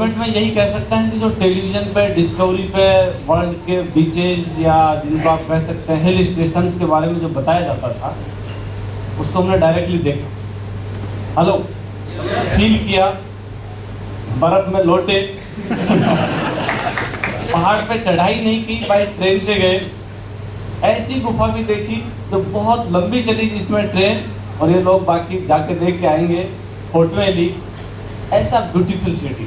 Comment में यही कह सकते हैं कि जो टेलीविजन पे डिस्कवरी पे वर्ल्ड के बीचेज या जिनको आप कह सकते हैं हिल स्टेशंस के बारे में जो बताया जाता था उसको हमने डायरेक्टली देखा, हेलो, फील किया, बर्फ में लौटे, पहाड़ पे चढ़ाई नहीं की, बाई ट्रेन से गए, ऐसी गुफा भी देखी जो बहुत लंबी चली जिसमें ट्रेन, और ये लोग बाकी जाके देख के आएंगे, फोटोएं ली। ऐसा ब्यूटीफुल सिटी,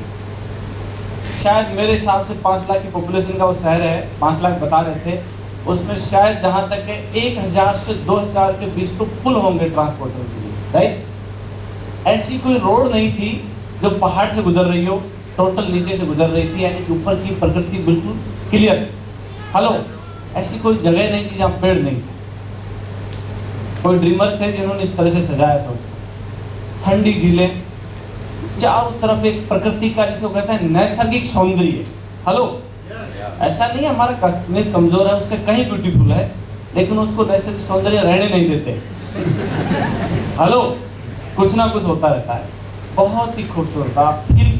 शायद मेरे हिसाब से 5 लाख की पॉपुलेशन का वो शहर है, 5 लाख बता रहे थे, उसमें शायद जहाँ तक है 1000 से 2000 के बीच तो पुल होंगे ट्रांसपोर्टर के लिए, राइट। ऐसी कोई रोड नहीं थी जो पहाड़ से गुजर रही हो, टोटल नीचे से गुजर रही थी, यानी कि ऊपर की प्रकृति बिल्कुल क्लियर। हेलो, ऐसी कोई जगह नहीं थी जहाँ पेड़ नहीं थे। कोई ड्रीमर्स थे जिन्होंने इस तरह से सजाया था उसको। ठंडी झीलें, चारों तरफ एक प्रकृति का जिसको कहते हैं नैसर्गिक सौंदर्य। हेलो, ऐसा नहीं है हमारा कश्मीर कमजोर है, उससे कहीं ब्यूटीफुल है, लेकिन उसको नैसर्गिक सौंदर्य रहने नहीं देते। हेलो, कुछ ना कुछ होता रहता है, बहुत ही खूबसूरत। आप फील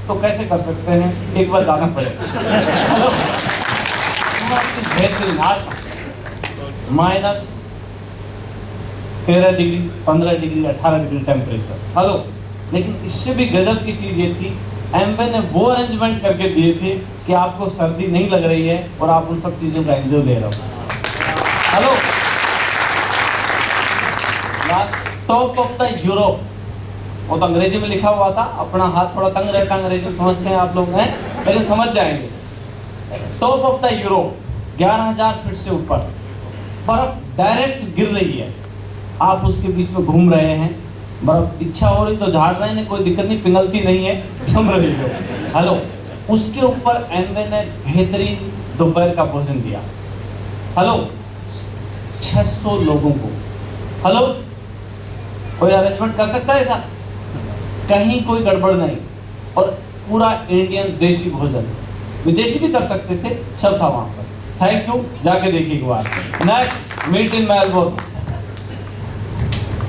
तो कैसे कर सकते हैं, एक बार जाना पड़ेगा। हेलो, बेहतरीन awesome, minus 13 degree, 15 degree, 18 degree temperature. Hello, लेकिन इससे भी गजब की चीज ये थी, एमवे ने वो अरेंजमेंट करके दिए थे कि आपको सर्दी नहीं लग रही है और आप उन सब चीजों का एंजॉय ले रहे हो। Hello, last top of the Europe, वो तो अंग्रेजी में लिखा हुआ था, अपना हाथ थोड़ा तंग रहता है, अंग्रेजी समझते हैं आप लोग हैं, लेकिन समझ जाएंगे। Top of the Europe, 11,000 feet से ऊपर बर्फ डायरेक्ट गिर रही है, आप उसके बीच में घूम रहे हैं, बर्फ इच्छा हो रही तो झाड़ रहे हैं, कोई दिक्कत नहीं, पिघलती नहीं है, जम रही हो। हेलो, उसके ऊपर एमवे ने बेहतरीन दोपहर का भोजन दिया। हेलो, 600 लोगों को। हेलो, कोई अरेंजमेंट कर सकता है ऐसा? कहीं कोई गड़बड़ नहीं, और पूरा इंडियन देसी भोजन, विदेशी भी कर सकते थे, सब था वहां पर। थैंक यू, जाके देखिए एक बार। Next, meet in Melbourne.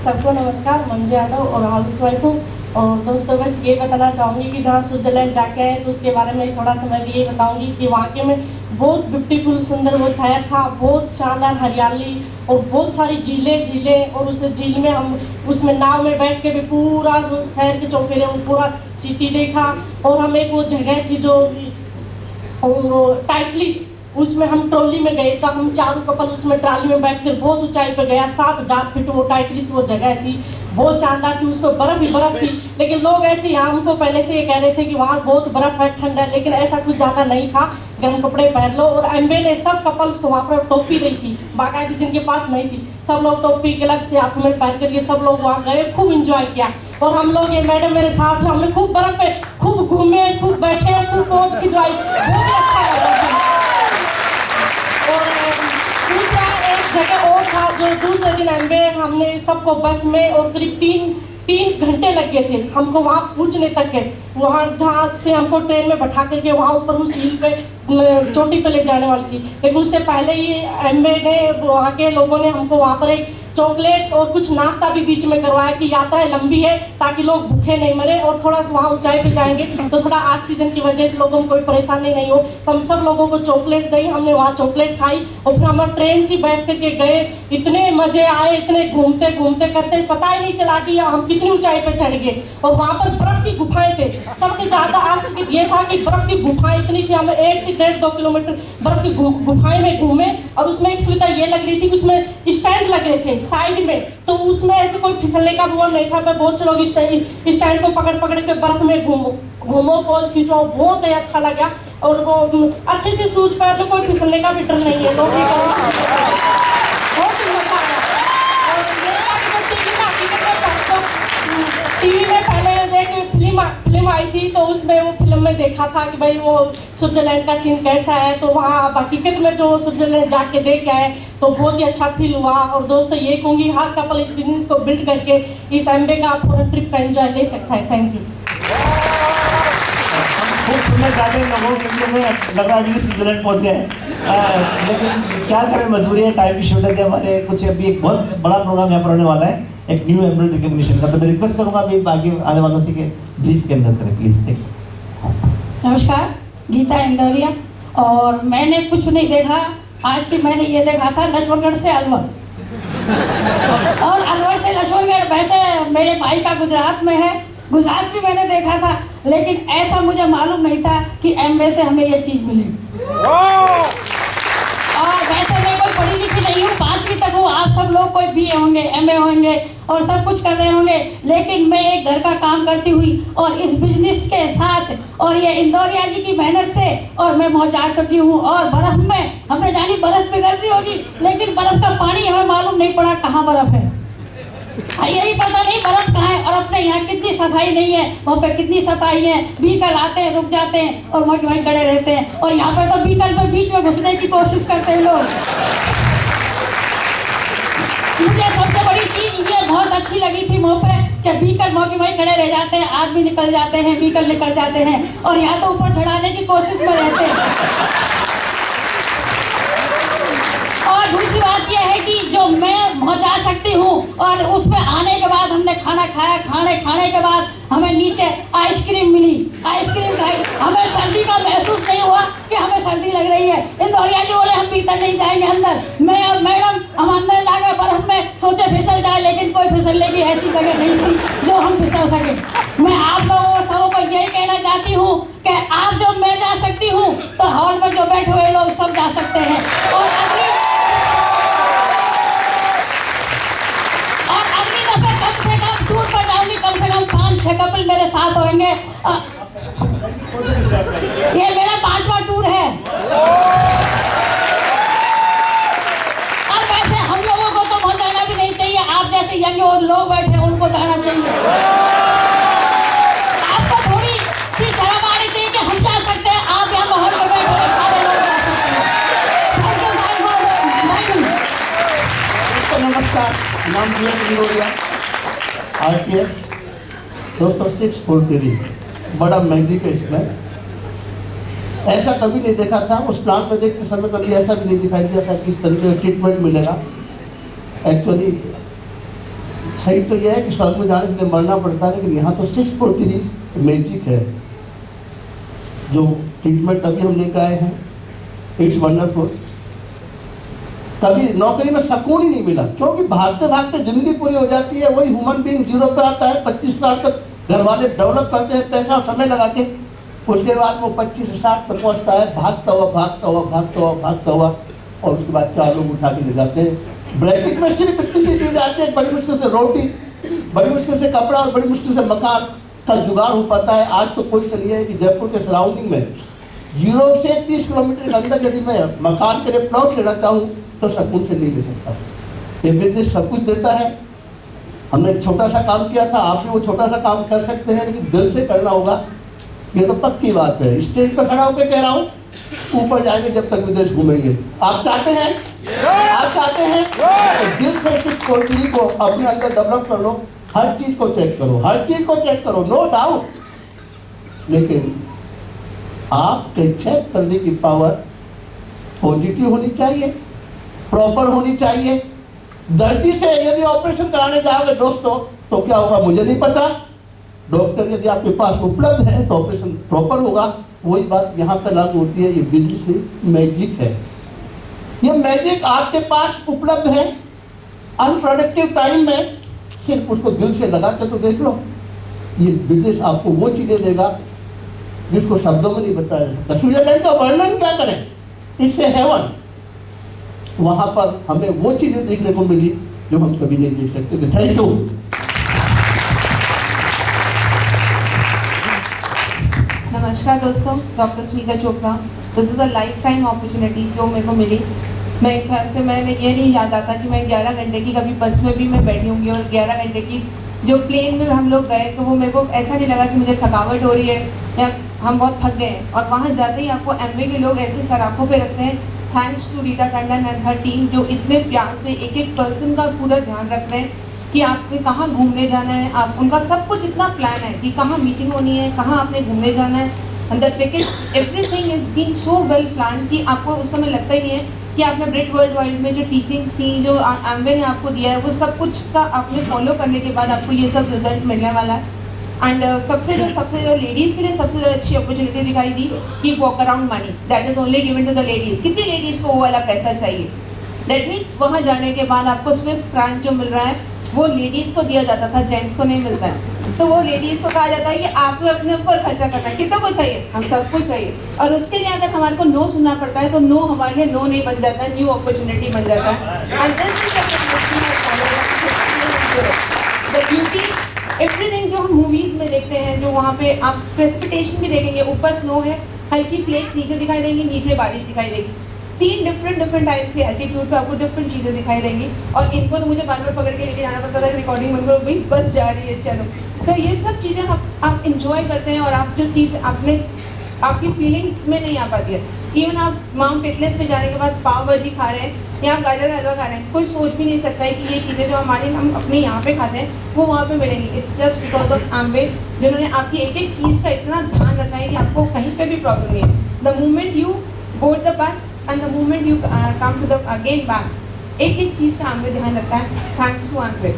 सबको नमस्कार, मंजू यादव और हाउस वाइफ हूँ। और दोस्तों, बस ये बताना चाहूँगी कि जहाँ स्विट्जरलैंड जाके आए तो उसके बारे में थोड़ा सा मैं भी ये बताऊँगी कि वहाँ में बहुत ब्यूटीफुल सुंदर वो शहर था, बहुत शानदार हरियाली और बहुत सारी झीलें, और उस झील में हम उसमें नाव में बैठ के भी पूरा शहर के चौफेरे वो पूरा सिटी देखा। और हम एक वो जगह थी जो टाइटलिस, उसमें हम ट्रॉली में गए, तब हम चारों कपल उसमें ट्रॉली में बैठ कर बहुत ऊंचाई पर गया, 7000 फीट वो टाइटलिस वो जगह थी, बहुत शानदार थी, उस पर बर्फ ही बर्फ थी। लेकिन लोग ऐसे यहाँ हमको पहले से ये कह रहे थे कि वहाँ बहुत बर्फ है, ठंड है, लेकिन ऐसा कुछ ज़्यादा नहीं था, गर्म कपड़े पहन लो। और एमवे ने सब कपल्स को वहाँ पर टोपी दी थी, बाकायदा जिनके पास नहीं थी, सब लोग टोपी ग्लव्स से हाथों में पहन करके सब लोग वहाँ गए, खूब इंजॉय किया। और हम लोग, ये मैडम मेरे साथ, हमने खूब बर्फ पे खूब घूमे, खूब बैठे, खूब पहुँच खिंचवाई, बहुत ही अच्छा लगा। और दूसरा एक जगह और था जो दूसरे दिन एमवे हमने सबको बस में, और करीब 3 घंटे लग गए थे हमको वहाँ पहुँचने तक के, वहाँ जहाँ से हमको ट्रेन में बैठा करके वहाँ ऊपर उस हिल पे चोटी पे ले जाने वाली थी। लेकिन उससे पहले ही एमवे ने, वहाँ के लोगों ने हमको वहाँ पर एक चॉकलेट्स और कुछ नाश्ता भी बीच में करवाया कि यात्रा लंबी है ताकि लोग भूखे नहीं मरे, और थोड़ा सा वहाँ ऊंचाई पे जाएंगे तो थोड़ा ऑक्सीजन की वजह से लोगों को कोई परेशानी नहीं हो। तो हम सब लोगों को चॉकलेट दी, हमने वहाँ चॉकलेट खाई, और फिर हम ट्रेन से बैठ करके गए, इतने मजे आए, इतने घूमते घूमते करते पता ही नहीं चला कि हम कितनी ऊंचाई पे चढ़ गए। और वहाँ पर बर्फ की गुफाएं थे, सबसे ज्यादा आश्चर्य ये था कि बर्फ की गुफाएं इतनी थी, हमें 1 से 1.5-2 किलोमीटर बर्फ की गुफाएं में घूमे। और उसमें एक सुविधा ये लग रही थी कि उसमें स्टैंड लग रहे थे साइड में, तो उसमें ऐसे कोई फिसलने का वो नहीं था, बहुत से लोग स्टैंड को पकड़ पकड़ के बर्फ में घूमो पोज खींचो, बहुत ही अच्छा लगा। और वो अच्छे से शूज पहन लो, कोई फिसलने का भी डर नहीं है, बहुत ही मजा आया। और टीवी में पहले फिल्म आई थी, तो उसमें वो फिल्म में देखा था कि भाई वो स्विट्जरलैंड का सीन कैसा है, तो वहाँ हकीकत में जो स्विट्जरलैंड जाके देख आए तो बहुत ही अच्छा फील हुआ। और दोस्तों, ये कहूँगी हर कपल इस बिजनेस को बिल्ड करके इस एमवे का पूरा ट्रिप का एंजॉय ले सकता है। Thank you. खूब सुनना चाहते हैं लोगों के लिए, लग रहा है अभी स्विट्जरलैंड पहुँच गए हैं, लेकिन क्या करें, मजबूरी है, टाइम की शॉर्टेज है हमारे। कुछ अभी एक बहुत बड़ा प्रोग्राम यहाँ पर होने वाला है, एक न्यू एमरल्ड रिकॉग्निशन का, तो मैं रिक्वेस्ट करूँगा अभी बाकी आने वालों से कि ब्रीफ के अंदर करें प्लीज। Thank you. नमस्कार, गीता इंदौरिया। और मैंने कुछ नहीं देखा आज की, मैंने ये देखा था लक्ष्मणगढ़ से अलवर और अलवर से लक्ष्मणगढ़। वैसे मेरे भाई का गुजरात में है, गुजरात भी मैंने देखा था, लेकिन ऐसा मुझे मालूम नहीं था कि एमवे से हमें ये चीज़ मिलेगी। और वैसे मैं कोई पढ़ी लिखी नहीं हूँ, 5वीं तक हूँ। आप सब लोग कोई BA होंगे, MA होंगे और सब कुछ कर रहे होंगे, लेकिन मैं एक घर का काम करती हुई और इस बिजनेस के साथ और ये इंदौरिया जी की मेहनत से और मैं मौजा सकी हूँ। और बर्फ में हमने जानी बर्फ पिघल रही होगी, लेकिन बर्फ का पानी हमें मालूम नहीं पड़ा कहाँ बर्फ है। यही पता नहीं बर्फ कहाँ है। और अपने यहाँ कितनी सफाई नहीं है, वहाँ पे कितनी सफाई है। व्हीकल आते हैं, रुक जाते हैं और वहीं खड़े रहते हैं। और यहाँ पर तो व्हीकल पे बीच में घुसने की कोशिश करते हैं लोग। मुझे सबसे बड़ी चीज ये बहुत अच्छी लगी थी वहाँ पे कि व्हीकल वहीं खड़े रह जाते हैं, आदमी निकल जाते हैं, व्हीकल निकल जाते हैं और यहाँ तो ऊपर चढ़ाने की कोशिश में रहते हैं। और दूसरी बात यह है कि जो मैं वहाँ जा सकती हूँ और उसमें आने के बाद हमने खाना खाया, खाने के बाद हमें नीचे आइसक्रीम मिली, आइसक्रीम खाई। हमें सर्दी का महसूस नहीं हुआ कि हमें सर्दी लग रही है। इंदौरिया जी बोले हम भीतर नहीं जाएंगे अंदर। मैं और मैडम हम अंदर जाकर बर्फ में सोचे फिसल जाए, लेकिन कोई फिसलने की ऐसी जगह नहीं थी जो हम फिसल सके। मैं आप लोगों सबों को यही कहना चाहती हूँ कि आप जो मैं जा सकती हूँ तो हॉल में जो बैठे हुए लोग सब जा सकते हैं। और अगली दफे कम से कम टूर पर जाऊंगी, कम से कम 5-6 कपल मेरे साथ होंगे। ये मेरा 5वां टूर है। और वैसे हम लोगों को तो बहुत जाना भी नहीं चाहिए, आप जैसे यंग और लोग बैठे उनको जाना चाहिए। आपको थोड़ी सी शर्म आनी चाहिए कि हम जा सकते हैं, आप यहाँ माहौल में बैठे हुए सारे लोग जा सकते हैं। नमस्कार, नाम इंदौरिया, RTS दोस्तों 643 बड़ा मैजिक है इसमें। ऐसा कभी नहीं देखा था, उस प्लान में देखते समय कभी ऐसा भी नहीं दिखाई दिया था कि इस तरीके का ट्रीटमेंट मिलेगा। एक्चुअली सही तो यह है कि स्वर्ग में जाने के लिए मरना पड़ता है, लेकिन यहाँ तो 643 मैजिक है। जो ट्रीटमेंट अभी हम लेकर आए हैं, इट्स वंडरफुल। कभी नौकरी में सुकून ही नहीं मिला, क्योंकि भागते भागते जिंदगी पूरी हो जाती है। वही ह्यूमन बीइंग 0 पे आता है, 25 साल तक घर वाले डेवलप करते हैं पैसा और समय लगा के, उसके बाद वो 25 से 60 पर पहुंचता है, भागता हुआ और उसके बाद 4 लोग उठा के ले जाते हैं। ब्रैकेट में सिर्फ इतनी सी चीज आती है, बड़ी मुश्किल से रोटी, बड़ी मुश्किल से कपड़ा और बड़ी मुश्किल से मकान का जुगाड़ हो पाता है। आज तो कोई चलिए कि जयपुर के सराउंडिंग में 0 से 30 किलोमीटर के अंदर यदि मैं मकान के लिए प्लॉट लेना चाहूँ तो सुकून से नहीं ले सकता। ये बिजनेस सब कुछ देता है। हमने एक छोटा सा काम किया था, आप भी वो छोटा सा काम कर सकते हैं, लेकिन दिल से करना होगा। ये तो पक्की बात है। स्टेज पर खड़ा होकर कह रहा हूँ, ऊपर जाएंगे जब तक विदेश घूमेंगे। आप चाहते हैं? आप चाहते हैं तो दिल से सिर्फ कोल्ड को अपने अंदर डेवलप कर लो। हर चीज को चेक करो, नो डाउट। लेकिन आपके चेक करने की पावर पॉजिटिव होनी चाहिए, प्रॉपर होनी चाहिए। दर्दी से यदि ऑपरेशन कराने जाओगे दोस्तों तो क्या होगा मुझे नहीं पता। डॉक्टर यदि आपके पास उपलब्ध है तो ऑपरेशन प्रॉपर होगा। वही बात यहाँ पर लागू होती है। ये बिजनेस में मैजिक है। ये मैजिक आपके पास उपलब्ध है। अनप्रोडक्टिव टाइम में सिर्फ उसको दिल से लगा के तो देख लो। ये बिजनेस आपको वो चीजें देगा जिसको शब्दों में नहीं बताया जा सकता। स्विट्जरलैंड का वर्णन क्या करें, इससे हेवन। वहां पर हमें वो चीजें देखने को मिली जो हम कभी नहीं देख सकते थे। Thank you. नमस्कार दोस्तों, doctor Sweeka Chopra. This is a lifetime opportunity जो मेरे को मिली। मैं ख्याल से मैंने ये नहीं याद आता कि मैं 11 घंटे की कभी बस में भी मैं बैठी होंगी और 11 घंटे की जो प्लेन में हम लोग गए तो वो मेरे को ऐसा नहीं लगा कि मुझे थकावट हो रही है या हम बहुत थक गए हैं। और वहाँ जाते ही आपको एमवे के लोग ऐसे सराखों पे रखते हैं। Thanks to Rita Tandon and her team जो इतने प्यार से एक एक पर्सन का पूरा ध्यान रख रहे हैं कि आपने कहाँ घूमने जाना है। आप उनका सब कुछ इतना प्लान है कि कहाँ मीटिंग होनी है, कहाँ आपने घूमने जाना है, and the tickets everything is being so well plan कि आपको उस समय लगता ही नहीं है कि आपने ब्रिट वर्ल्ड वाइड में जो टीचिंग्स थी, जो एमवे ने आपको दिया है, वो सब कुछ का आपने फॉलो करने के बाद आपको ये सब रिजल्ट मिलने वाला है। एंड सबसे जो लेडीज़ के लिए सबसे ज़्यादा अच्छी अपॉर्चुनिटी दिखाई दी कि walk around money that is only given to the ladies. कितनी लेडीज़ को वो वाला पैसा चाहिए? दैट मीन्स वहाँ जाने के बाद आपको स्विस फ्रैंक जो मिल रहा है वो लेडीज़ को दिया जाता था, जेंट्स को नहीं मिलता है। तो वो लेडीज़ को कहा जाता है कि आपको अपने ऊपर खर्चा करना है। कितना को चाहिए? हम सबको चाहिए। और उसके लिए अगर हमारे को नो सुनना पड़ता है तो नो हमारे लिए नो नहीं बन जाता है, न्यू अपॉर्चुनिटी बन जाता है। And this is the beauty everything जो हम मूवीज़ में देखते हैं, जो वहाँ पे आप प्रेसिपिटेशन भी देखेंगे, ऊपर स्नो है, हल्की फ्लेक्स नीचे दिखाई देंगी, नीचे बारिश दिखाई देगी। 3 डिफरेंट टाइप्स के एल्टीट्यूड पे आपको डिफरेंट चीज़ें दिखाई देंगी। और इनको तो मुझे बार बार पकड़ के लेके जाना पड़ता था, रिकॉर्डिंग बंद करो भाई, बस जा रही है चलो। तो ये सब चीज़ें आप इंजॉय करते हैं और आप जो चीज़ आपकी फीलिंग्स में नहीं आ पाती है। इवन आप माउंट एटलस पे जाने के बाद पाव भाजी खा रहे हैं या गाजर का हलवा खा रहे हैं, कोई सोच भी नहीं सकता है कि ये चीज़ें जो हम अपने यहाँ पे खाते हैं वो वहाँ पे मिलेंगी। इट्स जस्ट बिकॉज ऑफ एम्वे, जिन्होंने आपकी एक एक चीज़ का इतना ध्यान रखा है कि आपको कहीं पे भी प्रॉब्लम नहीं है। The moment you board the bus and the moment you come to the again back, एक चीज़ का एम्वे ध्यान रखता है। Thanks to Amway.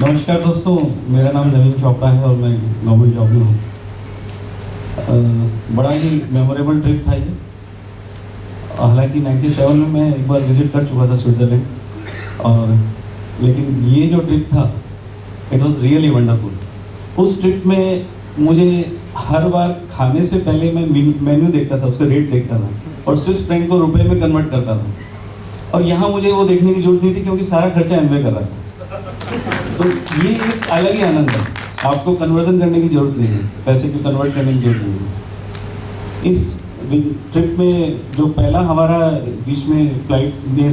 नमस्कार दोस्तों, मेरा नाम नवीन चोपड़ा है और मैं गवर्नमेंट जॉब में हूँ। बड़ा ही मेमोरेबल ट्रिप था ये। हालांकि 97 में मैं एक बार विजिट कर चुका था स्विट्ज़रलैंड, और लेकिन ये जो ट्रिप था इट वाज रियली वंडरफुल। उस ट्रिप में मुझे हर बार खाने से पहले मैं मेन्यू देखता था, उसका रेट देखता था और स्विस फ्रैंक को रुपए में कन्वर्ट करता था। और यहाँ मुझे वो देखने की जरूरत नहीं थी क्योंकि सारा खर्चा एम्वे कर रहा था। तो ये एक अलग ही आनंद है, आपको कन्वर्जन करने की जरूरत नहीं है, पैसे को कन्वर्ट करने की जरूरत नहीं है। इस ट्रिप में जो पहला हमारा बीच में फ्लाइट में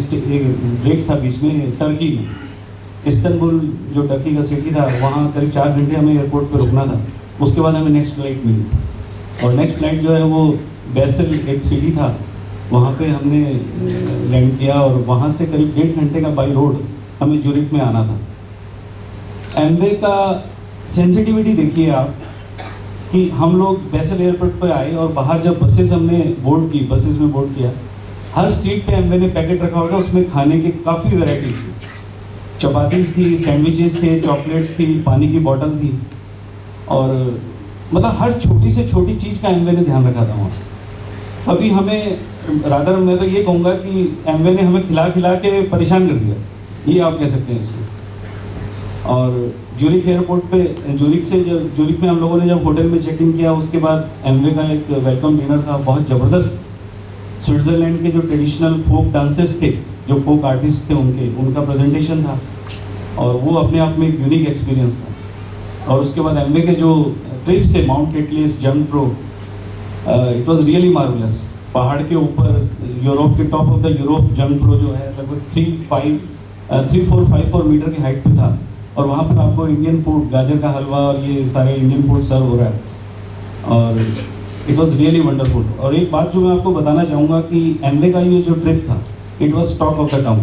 ब्रेक था बीच में टर्की में, इस्तांबुल जो टर्की का सिटी था, वहाँ करीब 4 घंटे हमें एयरपोर्ट पर रुकना था। उसके बाद हमें नेक्स्ट फ्लाइट मिली और नेक्स्ट फ्लाइट जो है वो बेसल एक सिटी था, वहाँ पे हमने लैंड किया और वहाँ से करीब 1.5 घंटे का बाई रोड हमें ज्यूरिख में आना था। एम्वे का सेंसिटिविटी देखिए आप कि हम लोग बेसल एयरपोर्ट पे आए और बाहर जब बसेस हमने बोर्ड की, बसेस में बोर्ड किया, हर सीट पे एम्वे ने पैकेट रखा हुआ था, उसमें खाने की काफ़ी वैरायटी थी। चपातीस थी, सैंडविचेस थे, चॉकलेट्स थी, पानी की बोतल थी, और मतलब हर छोटी से छोटी चीज़ का एम्वे ने ध्यान रखा था वहाँ। अभी हमें रादर मैं तो ये कहूँगा कि एम्वे ने हमें खिला खिला के परेशान कर दिया, ये आप कह सकते हैं इसको। और ज्यूरिख एयरपोर्ट पे ज्यूरिख में हम लोगों ने जब होटल में चेक इन किया, उसके बाद एम्वे का एक वेलकम डिनर था, बहुत ज़बरदस्त। स्विट्ज़रलैंड के जो ट्रेडिशनल फोक डांसेस थे, जो फोक आर्टिस्ट थे उनका प्रेजेंटेशन था, और वो अपने आप में एक यूनिक एक्सपीरियंस था। और उसके बाद एम्वे के जो ट्रिप्स थे, Mount Atlas, Jungfrau, it was really marvellous. पहाड़ के ऊपर यूरोप के top of the Europe Jungfrau जो है लगभग 3454 मीटर की हाइट पे था, और वहाँ पर आपको इंडियन फूड, गाजर का हलवा और ये सारे इंडियन फूड सर्व हो रहा है, और इट वाज रियली वंडरफुल। और एक बात जो मैं आपको बताना चाहूँगा कि एम्वे का ये जो ट्रिप था it was talk of the town.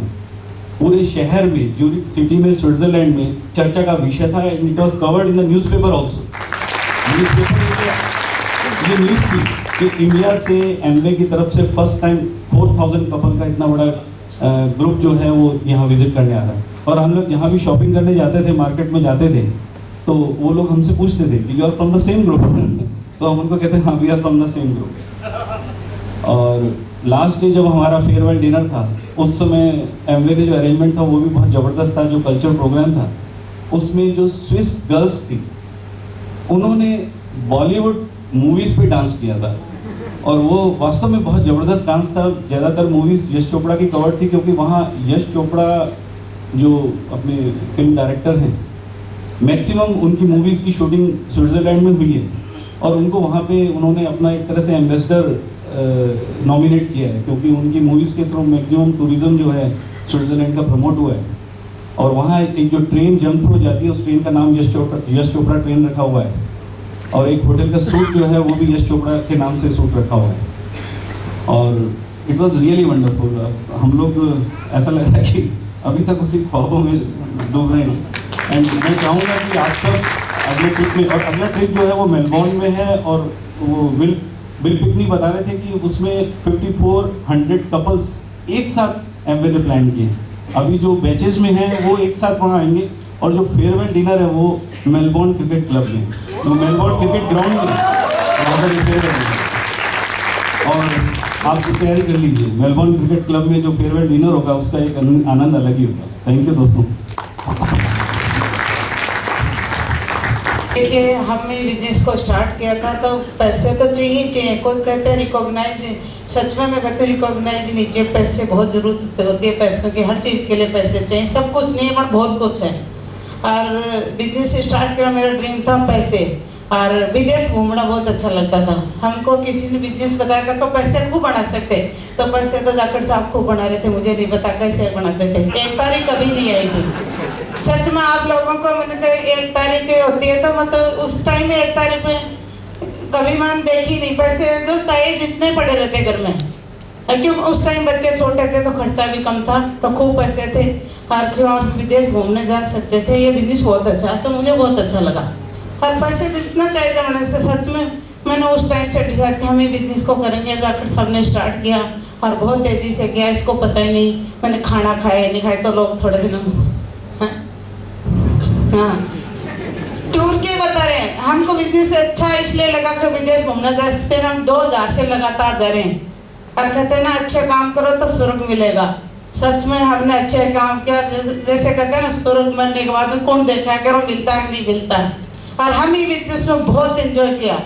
पूरे शहर में, ज्यूरिख सिटी में, स्विट्जरलैंड में चर्चा का विषय था। It was covered in the newspaper also. Newspaper में ये न्यूज़ थी कि इंडिया से एम्वे की तरफ से फर्स्ट टाइम 4000 कपल का इतना बड़ा ग्रुप जो है वो यहाँ विजिट करने आ रहा है। और हम लोग जहाँ भी शॉपिंग करने जाते थे, मार्केट में जाते थे, तो वो लोग हमसे पूछते थे कि you are from the same group, तो हम उनको कहते हैं हाँ we are from the same group. और लास्ट डे जब हमारा फेयरवेल डिनर था, उस समय एम्वे के जो अरेंजमेंट था वो भी बहुत ज़बरदस्त था। जो कल्चर प्रोग्राम था उसमें जो स्विस गर्ल्स थी उन्होंने बॉलीवुड मूवीज़ पे डांस किया था, और वो वास्तव में बहुत ज़बरदस्त डांस था। ज़्यादातर मूवीज़ यश चोपड़ा की कवर थी, क्योंकि वहाँ यश चोपड़ा जो अपने फिल्म डायरेक्टर हैं, मैक्सिमम उनकी मूवीज़ की शूटिंग स्विट्ज़रलैंड में हुई है, और उनको वहाँ पे उन्होंने अपना एक तरह से एम्बेसडर नॉमिनेट किया है, क्योंकि उनकी मूवीज़ के थ्रू मैक्सिमम टूरिज़्म जो है स्विट्ज़रलैंड का प्रमोट हुआ है। और वहाँ एक जो ट्रेन जंगप्रो जाती है, उस ट्रेन का नाम यश चोपड़ा ट्रेन रखा हुआ है, और एक होटल का सूट जो है वो भी यश चोपड़ा के नाम से सूट रखा हुआ है। और इट वाज रियली वंडरफुल। हम लोग ऐसा लग रहा है कि अभी तक उसी ख्वाबों में डूब रहे हैं। एंड मैं चाहूँगा कि आप सब अगले ट्रिप में, और अगला ट्रिप जो है वो मेलबोर्न में है, और वो बिल पिकनी बता रहे थे कि उसमें 5400 कपल्स एक साथ एम्वे ने प्लान किए। अभी जो बैचेस में हैं वो एक साथ वहाँ आएंगे, और जो फेयरवेल डिनर है वो मेलबोर्न क्रिकेट क्लब में, तो मेलबोर्न क्रिकेट ग्राउंड में वहाँ पर फेयरवेल डिनर। और आप तैयारी कर लीजिए, मेलबोर्न क्रिकेट क्लब में जो फेयरवेल डिनर होगा उसका एक आनंद अलग ही होगा। थैंक यू दोस्तों। देखिए, हमने बिजनेस को स्टार्ट किया था तो पैसे तो चाहिए। कोई कहते हैं रिकॉग्नाइज, सच में मैं कहते हैं रिकॉग्नाइज नीचे पैसे बहुत ज़रूरत होती है, पैसों की हर चीज़ के लिए पैसे चाहिए। सब कुछ नहीं है पर बहुत कुछ है। और बिजनेस स्टार्ट किया, मेरा ड्रीम था पैसे, और विदेश घूमना बहुत अच्छा लगता था। हमको किसी ने बिजनेस बताया था कि पैसे खूब बना सकते, तो पैसे तो जाकर साहब खूब बना रहे थे, मुझे नहीं पता कैसे बनाते थे। 1 तारीख कभी नहीं आई थी। सच में आप लोगों को मैंने कहा 1 तारीख होती है तो मतलब उस टाइम में 1 तारीख में कभी मैंने देखी नहीं। पैसे जो चाहिए जितने पड़े रहते घर में, क्योंकि उस टाइम बच्चे छोटे थे तो खर्चा भी कम था, तो खूब पैसे थे और क्यों आप विदेश घूमने जा सकते थे। ये बिजनेस बहुत अच्छा है, तो मुझे बहुत अच्छा लगा। और पैसे जितना चाहिए था मैंने से सच में मैंने उस टाइम से डिसाइड किया हम ये बिजनेस को करेंगे। जाकर सबने स्टार्ट किया और बहुत तेज़ी से किया, इसको पता ही नहीं मैंने खाना खाया नहीं खाया, तो लोग थोड़े दिन हाँ टूर के बता रहे हैं। हमको बिजनेस अच्छा इसलिए लगा कि विदेश घूमना चाहते हैं। हम 2000 से लगातार जा रहे हैं और कहते हैं ना अच्छे काम करो तो स्वर्ग मिलेगा। सच में हमने अच्छे काम किया, जैसे कहते हैं ना स्वर्ग मरने के बाद कौन देखा है करो मिलता है नहीं मिलता है। और हम ही बिजनेस में बहुत एंजॉय किया,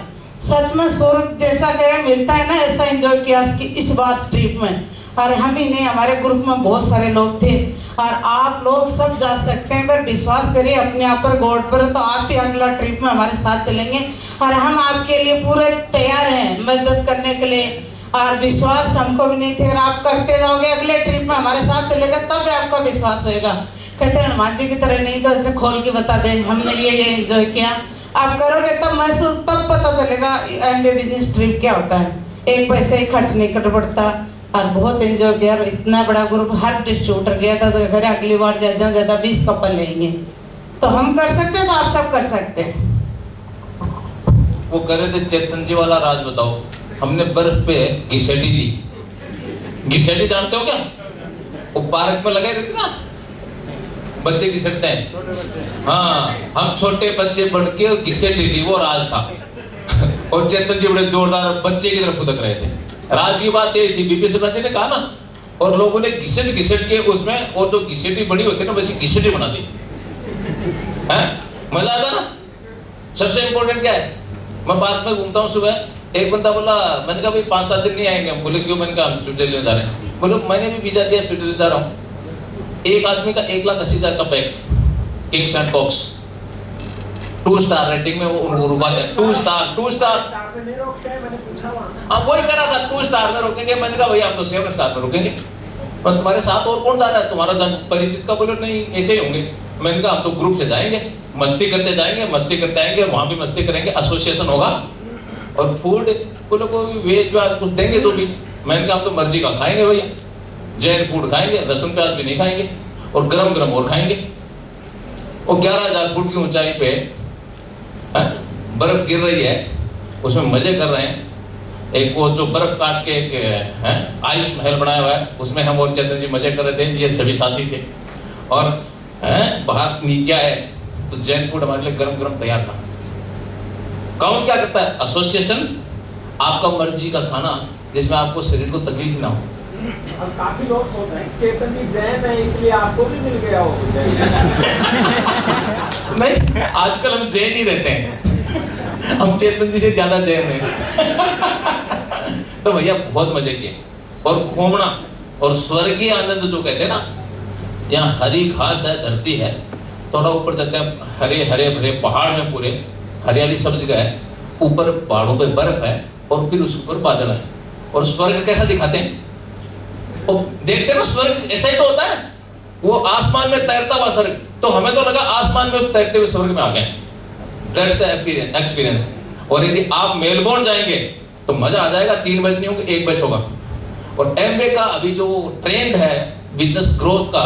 सच में स्वर्ग जैसा गया मिलता है ना ऐसा एंजॉय किया इस बार ट्रिप में। और हम ही नहीं, हमारे ग्रुप में बहुत सारे लोग थे और आप लोग सब जा सकते हैं। पर विश्वास करिए अपने आप पर, गॉड पर, तो आप ही अगला ट्रिप में हमारे साथ चलेंगे और हम आपके लिए पूरे तैयार हैं मदद करने के लिए। और विश्वास हमको भी नहीं थे, अगर आप करते जाओगे अगले ट्रिप में हमारे साथ चलेगा तब आपका विश्वास होएगा। कहते हैं हनुमान जी की तरह नहीं तो ऐसे खोल के बता दें हमने ये एंजॉय किया, आप करोगे तब महसूस, तब पता चलेगा एमबीए बिजनेस ट्रिप क्या होता है। एक पैसे ही खर्च नहीं कर पड़ता और बहुत एंजॉय किया। और इतना बड़ा ग्रुप, हर डिस्ट्रीब्यूटर गया था तो घर अगली बार ज़्यादा से ज़्यादा 20 कपल लेंगे, तो हम कर सकते हैं तो आप सब कर सकते हैं। वो कह रहे थे चेतन जी वाला राज बताओ। हमने बर्फ पे घिसेटी ली। घिसेटी जानते हो क्या? वो पार्क में लगे रहते ना बच्चे घिसटते हैं। हाँ, हम छोटे बच्चे बढ़ के घिसेटी ली, वो राज था। और चेतन जी बड़े जोरदार बच्चे की तरफ फुदक रहे थे। राज की बात यही थी, बीपी सिन्हा जी ने कहा ना, और लोगों ने घिसट घिसट के उसमें, और जो घिसेटी बड़ी होती है ना वैसी घिसेटी बना दी। मजा आता ना। सबसे इम्पोर्टेंट क्या है, मैं पार्क में घूमता हूँ सुबह, एक बंदा बोला, मैंने कहा भाई 5-7 दिन नहीं आएंगे हम। बोले क्यों? मैंने कहा हम स्विट्जरलैंड जा रहे हैं। बोले मैंने भी वीजा दिया, स्विट्जरलैंड जा रहा हूँ। एक आदमी का 1,80,000 का pack, Kings and Cox 2 star rating में वो रुकाते हैं। 2 स्टार हाँ वही करा था, 2 स्टार में रोकेंगे। मैंने कहा भैया आप तो 7 स्टार में रुकेंगे, पर तुम्हारे साथ और कौन जा रहा है? तुम्हारा जन परिचित का? बोले नहीं ऐसे ही होंगे। मैंने कहा हम तो ग्रुप से जाएंगे, मस्ती करते जाएंगे, मस्ती करते आएंगे, वहां भी मस्ती करेंगे, एसोसिएशन होगा और फूड बोले को वेज व्याज कुछ देंगे तो भी। मैंने कहा हम तो मर्जी का खाएंगे भैया, जैन फूड खाएंगे, लहसुन प्याज भी नहीं खाएंगे और गरम गरम और खाएंगे। और 11,000 फुट की ऊंचाई पे बर्फ गिर रही है, उसमें मजे कर रहे हैं। एक वो जो बर्फ काट के एक आइस महल बनाया हुआ है, उसमें हम और चेतन जी मजे कर रहे थे, ये सभी साथी थे। और बाहर नीचे है तो जैन फूड हमारे लिए गरम गरम तैयार था। कौन क्या करता है? एसोसिएशन, आपका मर्जी का खाना जिसमें आपको शरीर को तकलीफ ना हो। और काफी लोग सोच रहे हैं चेतन जी जैन है इसलिए आपको भी मिल गया हो। नहीं, आजकल हम जैन ही रहते हैं, हम चेतन जी से ज्यादा जैन हैं। तो भैया बहुत मजे किए और घूमना और स्वर्गीय आनंद जो कहते हैं ना, यहाँ हरी घास है, धरती है, थोड़ा ऊपर जाते हैं हरे हरे भरे पहाड़ हैं, पूरे हरियाली सब जगह है, ऊपर पहाड़ों पे बर्फ है और फिर उसके ऊपर बादल है। और स्वर्ग कैसा दिखाते हैं? और देखते हैं ना स्वर्ग ऐसा ही तो होता है, वो आसमान में तैरता हुआ स्वर्ग। तो हमें तो लगा आसमान में उस तैरते हुए स्वर्ग में आ गए। That's the experience. और यदि आप मेलबोर्न जाएंगे तो मजा आ जाएगा। 3 बैच नहीं होंगे, 1 बैच होगा। और एमवे का अभी जो ट्रेंड है बिजनेस ग्रोथ का,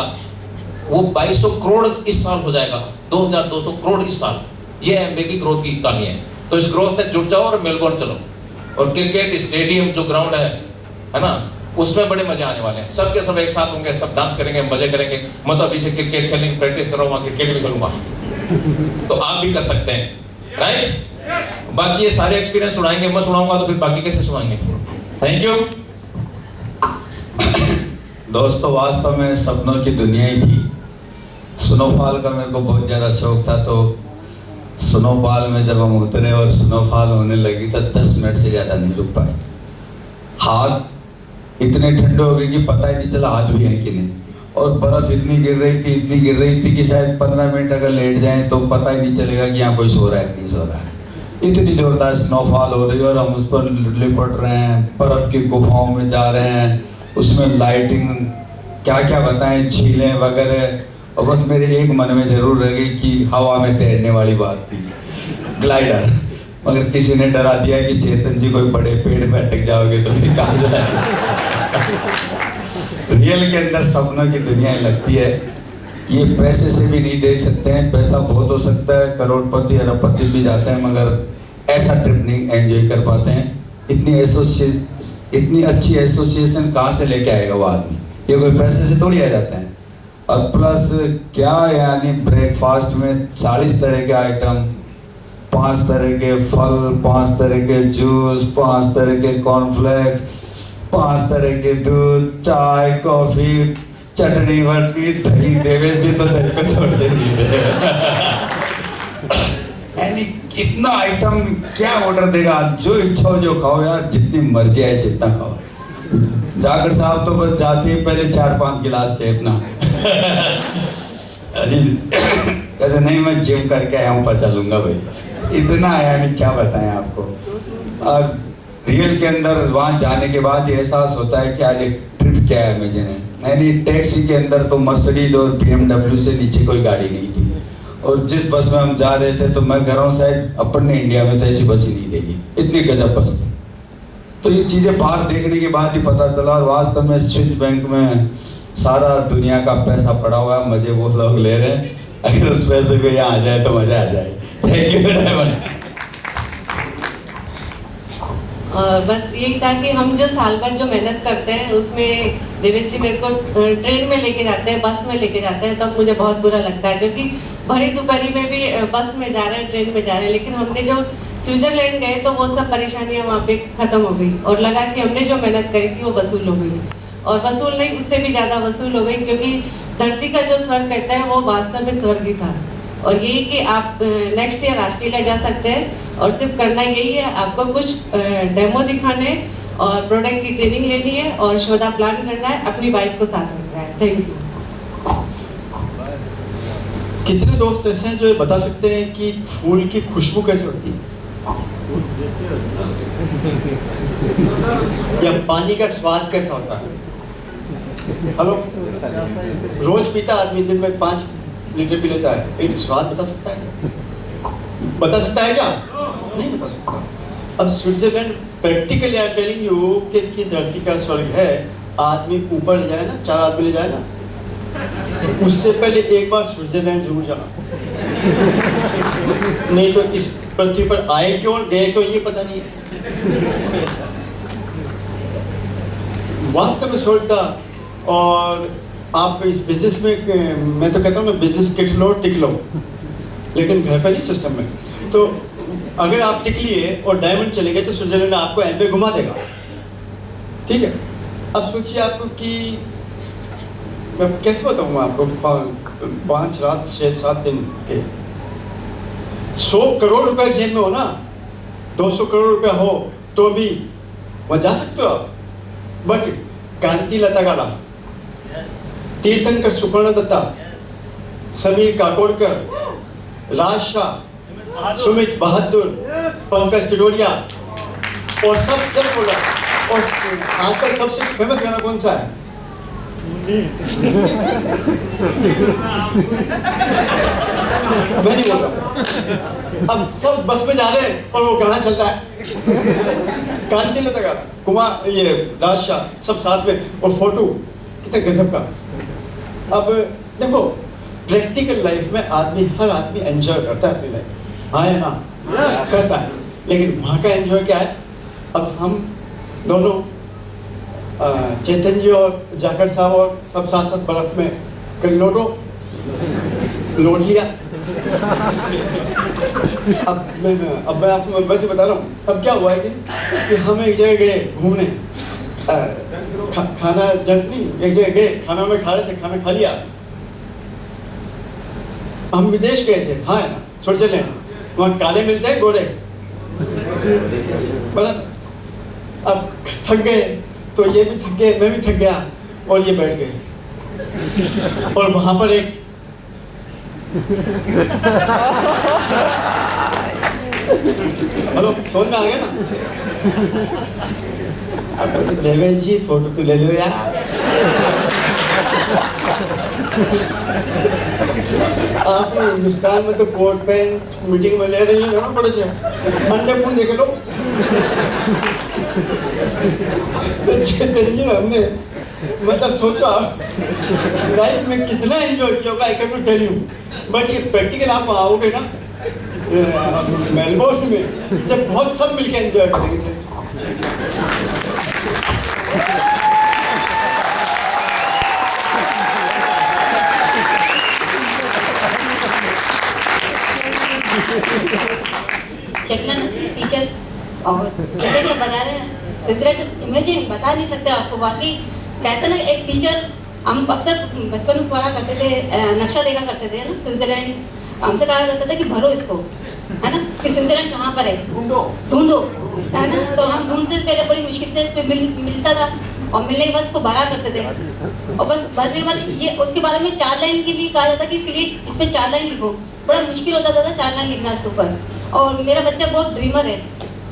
वो 2200 करोड़ इस साल हो जाएगा, 2200 करोड़ इस साल। ये एमवे की ग्रोथ की कहानी है। तो इस ग्रोथ में जुट जाओ और मेलबोर्न चलो। और क्रिकेट स्टेडियम जो ग्राउंड है ना, उसमें बड़े मजे आने वाले हैं। सब के सब एक साथ होंगे, सब डांस करेंगे, मजे करेंगे। मैं तो अभी से क्रिकेट खेलने प्रैक्टिस कर रहा हूँ, क्रिकेट भी खेलूंगा, तो आप भी कर सकते हैं, राइट। बाकी ये सारे एक्सपीरियंस सुनाएंगे, मैं सुनाऊंगा तो फिर बाकी कैसे सुनाएंगे। Thank you. दोस्तों, वास्तव में सपनों की दुनिया ही थी। स्नोफॉल का मेरे को बहुत ज़्यादा शौक था, तो स्नोफॉल में जब हम उतरे और स्नोफॉल होने लगी तो 10 मिनट से ज़्यादा नहीं रुक पाए। हाथ इतने ठंडे हो गए कि पता ही नहीं चला हाथ भी है कि नहीं, और बर्फ़ इतनी गिर रही थी कि शायद 15 मिनट अगर लेट जाएं तो पता ही नहीं चलेगा कि यहाँ कोई सो रहा है कि नहीं सो रहा है। इतनी ज़ोरदार स्नोफॉल हो रही है और हम उस पर लिपट रहे हैं, बर्फ़ की गुफाओं में जा रहे हैं, उसमें लाइटिंग, क्या क्या बताएं, झीलें वगैरह। और बस मेरे एक मन में ज़रूर रह गई कि हवा में तैरने वाली बात थी, ग्लाइडर। मगर किसी ने डरा दिया कि चेतन जी कोई बड़े पेड़ में अटक जाओगे तो फिर कहाँ से रियल के अंदर सपनों की दुनिया लगती है। ये पैसे से भी नहीं देख सकते हैं, पैसा बहुत हो सकता है, करोड़पति अरबपति भी जाते हैं, मगर ऐसा ट्रिप नहीं एंजॉय कर पाते हैं। इतनी अच्छी एसोसिएशन कहाँ से लेके आएगा वो आदमी, ये कोई पैसे से थोड़ी आ जाता है। और प्लस क्या यानी ब्रेकफास्ट में 40 तरह के आइटम, 5 तरह के फल, 5 तरह के जूस, 5 तरह के कॉर्नफ्लेक्स, 5 तरह के दूध, चाय, कॉफी, चटनी वटनी, दही। देवेश जी तो दही को छोड़ते नहीं थे। यानी इतना आइटम क्या ऑर्डर देगा, जो इच्छा हो जो खाओ यार, जितनी मर्जी है जितना खाओ। जाकर साहब तो बस जाते ही पहले 4-5 गिलास चेपना। अरे नहीं, मैं जिम करके आया हूँ, पचा लूंगा भाई। इतना आया नहीं, क्या बताएं आपको। और रियल के अंदर वहाँ जाने के बाद ये एहसास होता है कि आज एक ट्रिप क्या है मुझे। यानी टैक्सी के अंदर तो मर्सिडीज और BMW से नीचे कोई गाड़ी नहीं थी, और जिस बस में हम जा रहे थे तो मैं कह रहा हूँ शायद अपने इंडिया में तो ऐसी बस ही नहीं देगी, इतनी गजब बस थी। तो ये चीज़ें बाहर देखने के बाद ही पता चला। और वास्तव में स्विस बैंक में सारा दुनिया का पैसा पड़ा हुआ है, मजे वो लोग ले रहे हैं। अगर उस पैसे को यहाँ आ जाए तो मजा आ जाए। Thank you diamond. बस यही था कि हम जो साल भर जो मेहनत करते हैं उसमें देवेश जी मेरे को ट्रेन में लेके जाते हैं, बस में लेके जाते हैं, तब मुझे बहुत बुरा लगता है, क्योंकि भरी दोपहरी में भी बस में जा रहे हैं, ट्रेन में जा रहे हैं। लेकिन हमने जो स्विट्जरलैंड गए तो वो सब परेशानियाँ वहाँ पे ख़त्म हो गई, और लगा कि हमने जो मेहनत करी थी वो वसूल हो गई। और वसूल नहीं, उससे भी ज़्यादा वसूल हो गई, क्योंकि धरती का जो स्वर्ग कहता है वो वास्तव में स्वर्ग ही था। और यही कि आप नेक्स्ट ईयर ऑस्ट्रेलिया जा सकते हैं, और सिर्फ करना यही है, आपको कुछ डेमो दिखाने और प्रोडक्ट की ट्रेनिंग लेनी है और शोधा प्लान करना है, अपनी वाइफ को साथ रखना है। Thank you. कितने दोस्त ऐसे हैं जो ये बता सकते हैं कि फूल की खुशबू कैसे होती है, या पानी का स्वाद कैसा होता है? हेलो, रोज पीता आदमी, दिन में 5 लीटर पी लेता है, लेकिन स्वाद बता सकता है? बता सकता है क्या? नहीं बता सकता। अब Switzerland practically I am telling you कि धरती का स्वर्ग है। आदमी ऊपर ले जाए ना, 4 आदमी ले जाए ना, उससे पहले एक बार स्विट्जरलैंड जरूर जाना। नहीं तो इस पृथ्वी पर आए क्यों, गए क्यों, ये पता नहीं है। वास्तव में स्वर्ग था। और आप इस बिजनेस में, मैं तो कहता हूँ ना, बिजनेस किट लो टिक लो, लेकिन घर पर नहीं, सिस्टम में। तो अगर आप टिक लिए और डायमंड चले गए तो स्विट्जरलैंड आपको एम्बे घुमा देगा, ठीक है। अब सोचिए आपको कि मैं कैसे बताऊँ आपको, 5 रात 6-7 दिन के 100 करोड़ रुपए जेब में हो ना, 200 करोड़ रुपया हो तो भी वहाँ जा सकते हो आप। बट कांति लता गाला, तीर्थंकर सुपर्ण दत्ता, समीर काकोड़कर, राज शाह, सुमित बहादुर, पंकज टिटोरिया, और सब जब बोला। और आजकल सबसे फेमस गाना कौन सा है? मैं नहीं बोल रहा। अब सब बस में जा रहे हैं और वो गाना चल रहा है, कांति लता का, कुमार, ये राज शाह, सब साथ में, और फोटो कितने गजब का। अब देखो, प्रैक्टिकल लाइफ में हर आदमी एंजॉय करता है अपनी लाइफ, हाँ या ना, करता है। लेकिन वहाँ का एंजॉय क्या है? अब हम दोनों चेतन जी और जाकर साहब और सब साथ साथ बर्फ में कल लोड लिया। अब मैं आपको वैसे बता रहा हूँ अब क्या हुआ है कि हम एक जगह गए घूमने, खाना जब नहीं एक जगह गए, खाना में खा रहे थे, खाना खा लिया, हम विदेश गए थे, हाँ है ना, स्विट्जरलैंड, वहाँ काले मिलते हैं गोरे, मतलब अब थक गए तो ये भी थक गए, मैं भी थक गया और ये बैठ गए और वहाँ पर एक हेलो समझ में आ गया ना? देवेश जी फोटो तो ले लो यार। आप हिंदुस्तान में तो कोट पैंट मीटिंग में ले रही है ना, बड़े से अंडे कौन देख लो। हमने मतलब सोचो लाइफ में कितना एंजॉय किया होगा, I can tell you, but ये प्रैक्टिकल आप आओगे ना मेलबोर्न में जब बहुत सब मिलकर एंजॉय करेंगे। चेकमैन टीचर और जैसे सब बता रहे हैं स्विट्जरलैंड इमेजिन बता नहीं सकते आपको। बाकी कहते ना एक टीचर, हम अक्सर बचपन में पढ़ा करते थे, नक्शा देखा करते थे ना स्विट्जरलैंड, हमसे कहा जाता था कि भरो इसको, है ना, कि स्विट्जरलैंड कहाँ पर है, ढूंढो, है ना। तो हम ढूंढते पहले बड़ी मुश्किल से मिलता था और मिलने के बाद इसको भरा करते थे और बस भरने के बाद ये उसके बारे में 4 लाइन के लिए कहा जाता कि इसके लिए इस पर 4 लाइन लिखो। बड़ा मुश्किल होता था 4 लाइन लिखना इसके ऊपर। और मेरा बच्चा बहुत ड्रीमर है,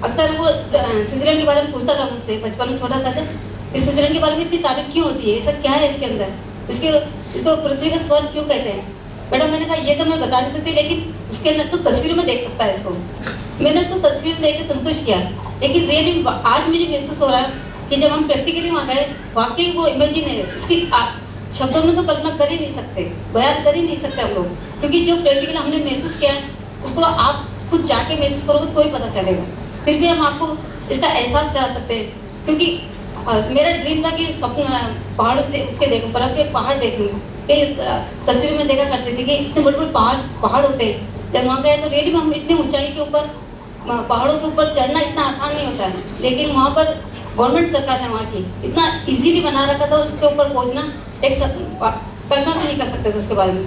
अक्सर वो स्विट्जरलैंड के बारे में पूछता था मुझसे, बचपन में छोटा था जब, इस स्विट्जरलैंड के बारे में इतनी तारीफ क्यों होती है, ये सब क्या है इसके अंदर, इसको पृथ्वी का स्वर्ग क्यों कहते हैं। मैडम मैंने कहा ये तो मैं बता नहीं सकती, लेकिन उसके अंदर तो तस्वीर में देख सकता है इसको। मैंने उसको तस्वीर में देख के संतुष्ट किया, लेकिन रियली आज मुझे महसूस हो रहा है कि जब हम प्रैक्टिकली वहाँ गए, वाकई वो इमेजिन है, इसकी शब्दों में तो कल्पना कर ही नहीं सकते, बयान कर ही नहीं सकते हम लोग, क्योंकि जो प्रैक्टिकली हमने महसूस किया उसको आप खुद जाके महसूस करोगे तो ही पता चलेगा। फिर भी हम आपको इसका एहसास करा सकते हैं, क्योंकि मेरा ड्रीम था कि स्वप्न पहाड़ उसके देखूं, बर्फ के पहाड़ देखूं। तस्वीर में देखा करते थे कि इतने बड़े बड़े पहाड़ होते हैं। जब वहाँ गए तो रियली में हम इतनी ऊंचाई के ऊपर, पहाड़ों के ऊपर चढ़ना इतना आसान नहीं होता है, लेकिन वहाँ पर गवर्नमेंट सरकार ने वहाँ की इतना इजीली बना रखा था, उसके ऊपर पहुँचना एक कल्पना भी नहीं कर सकते थे उसके बारे में।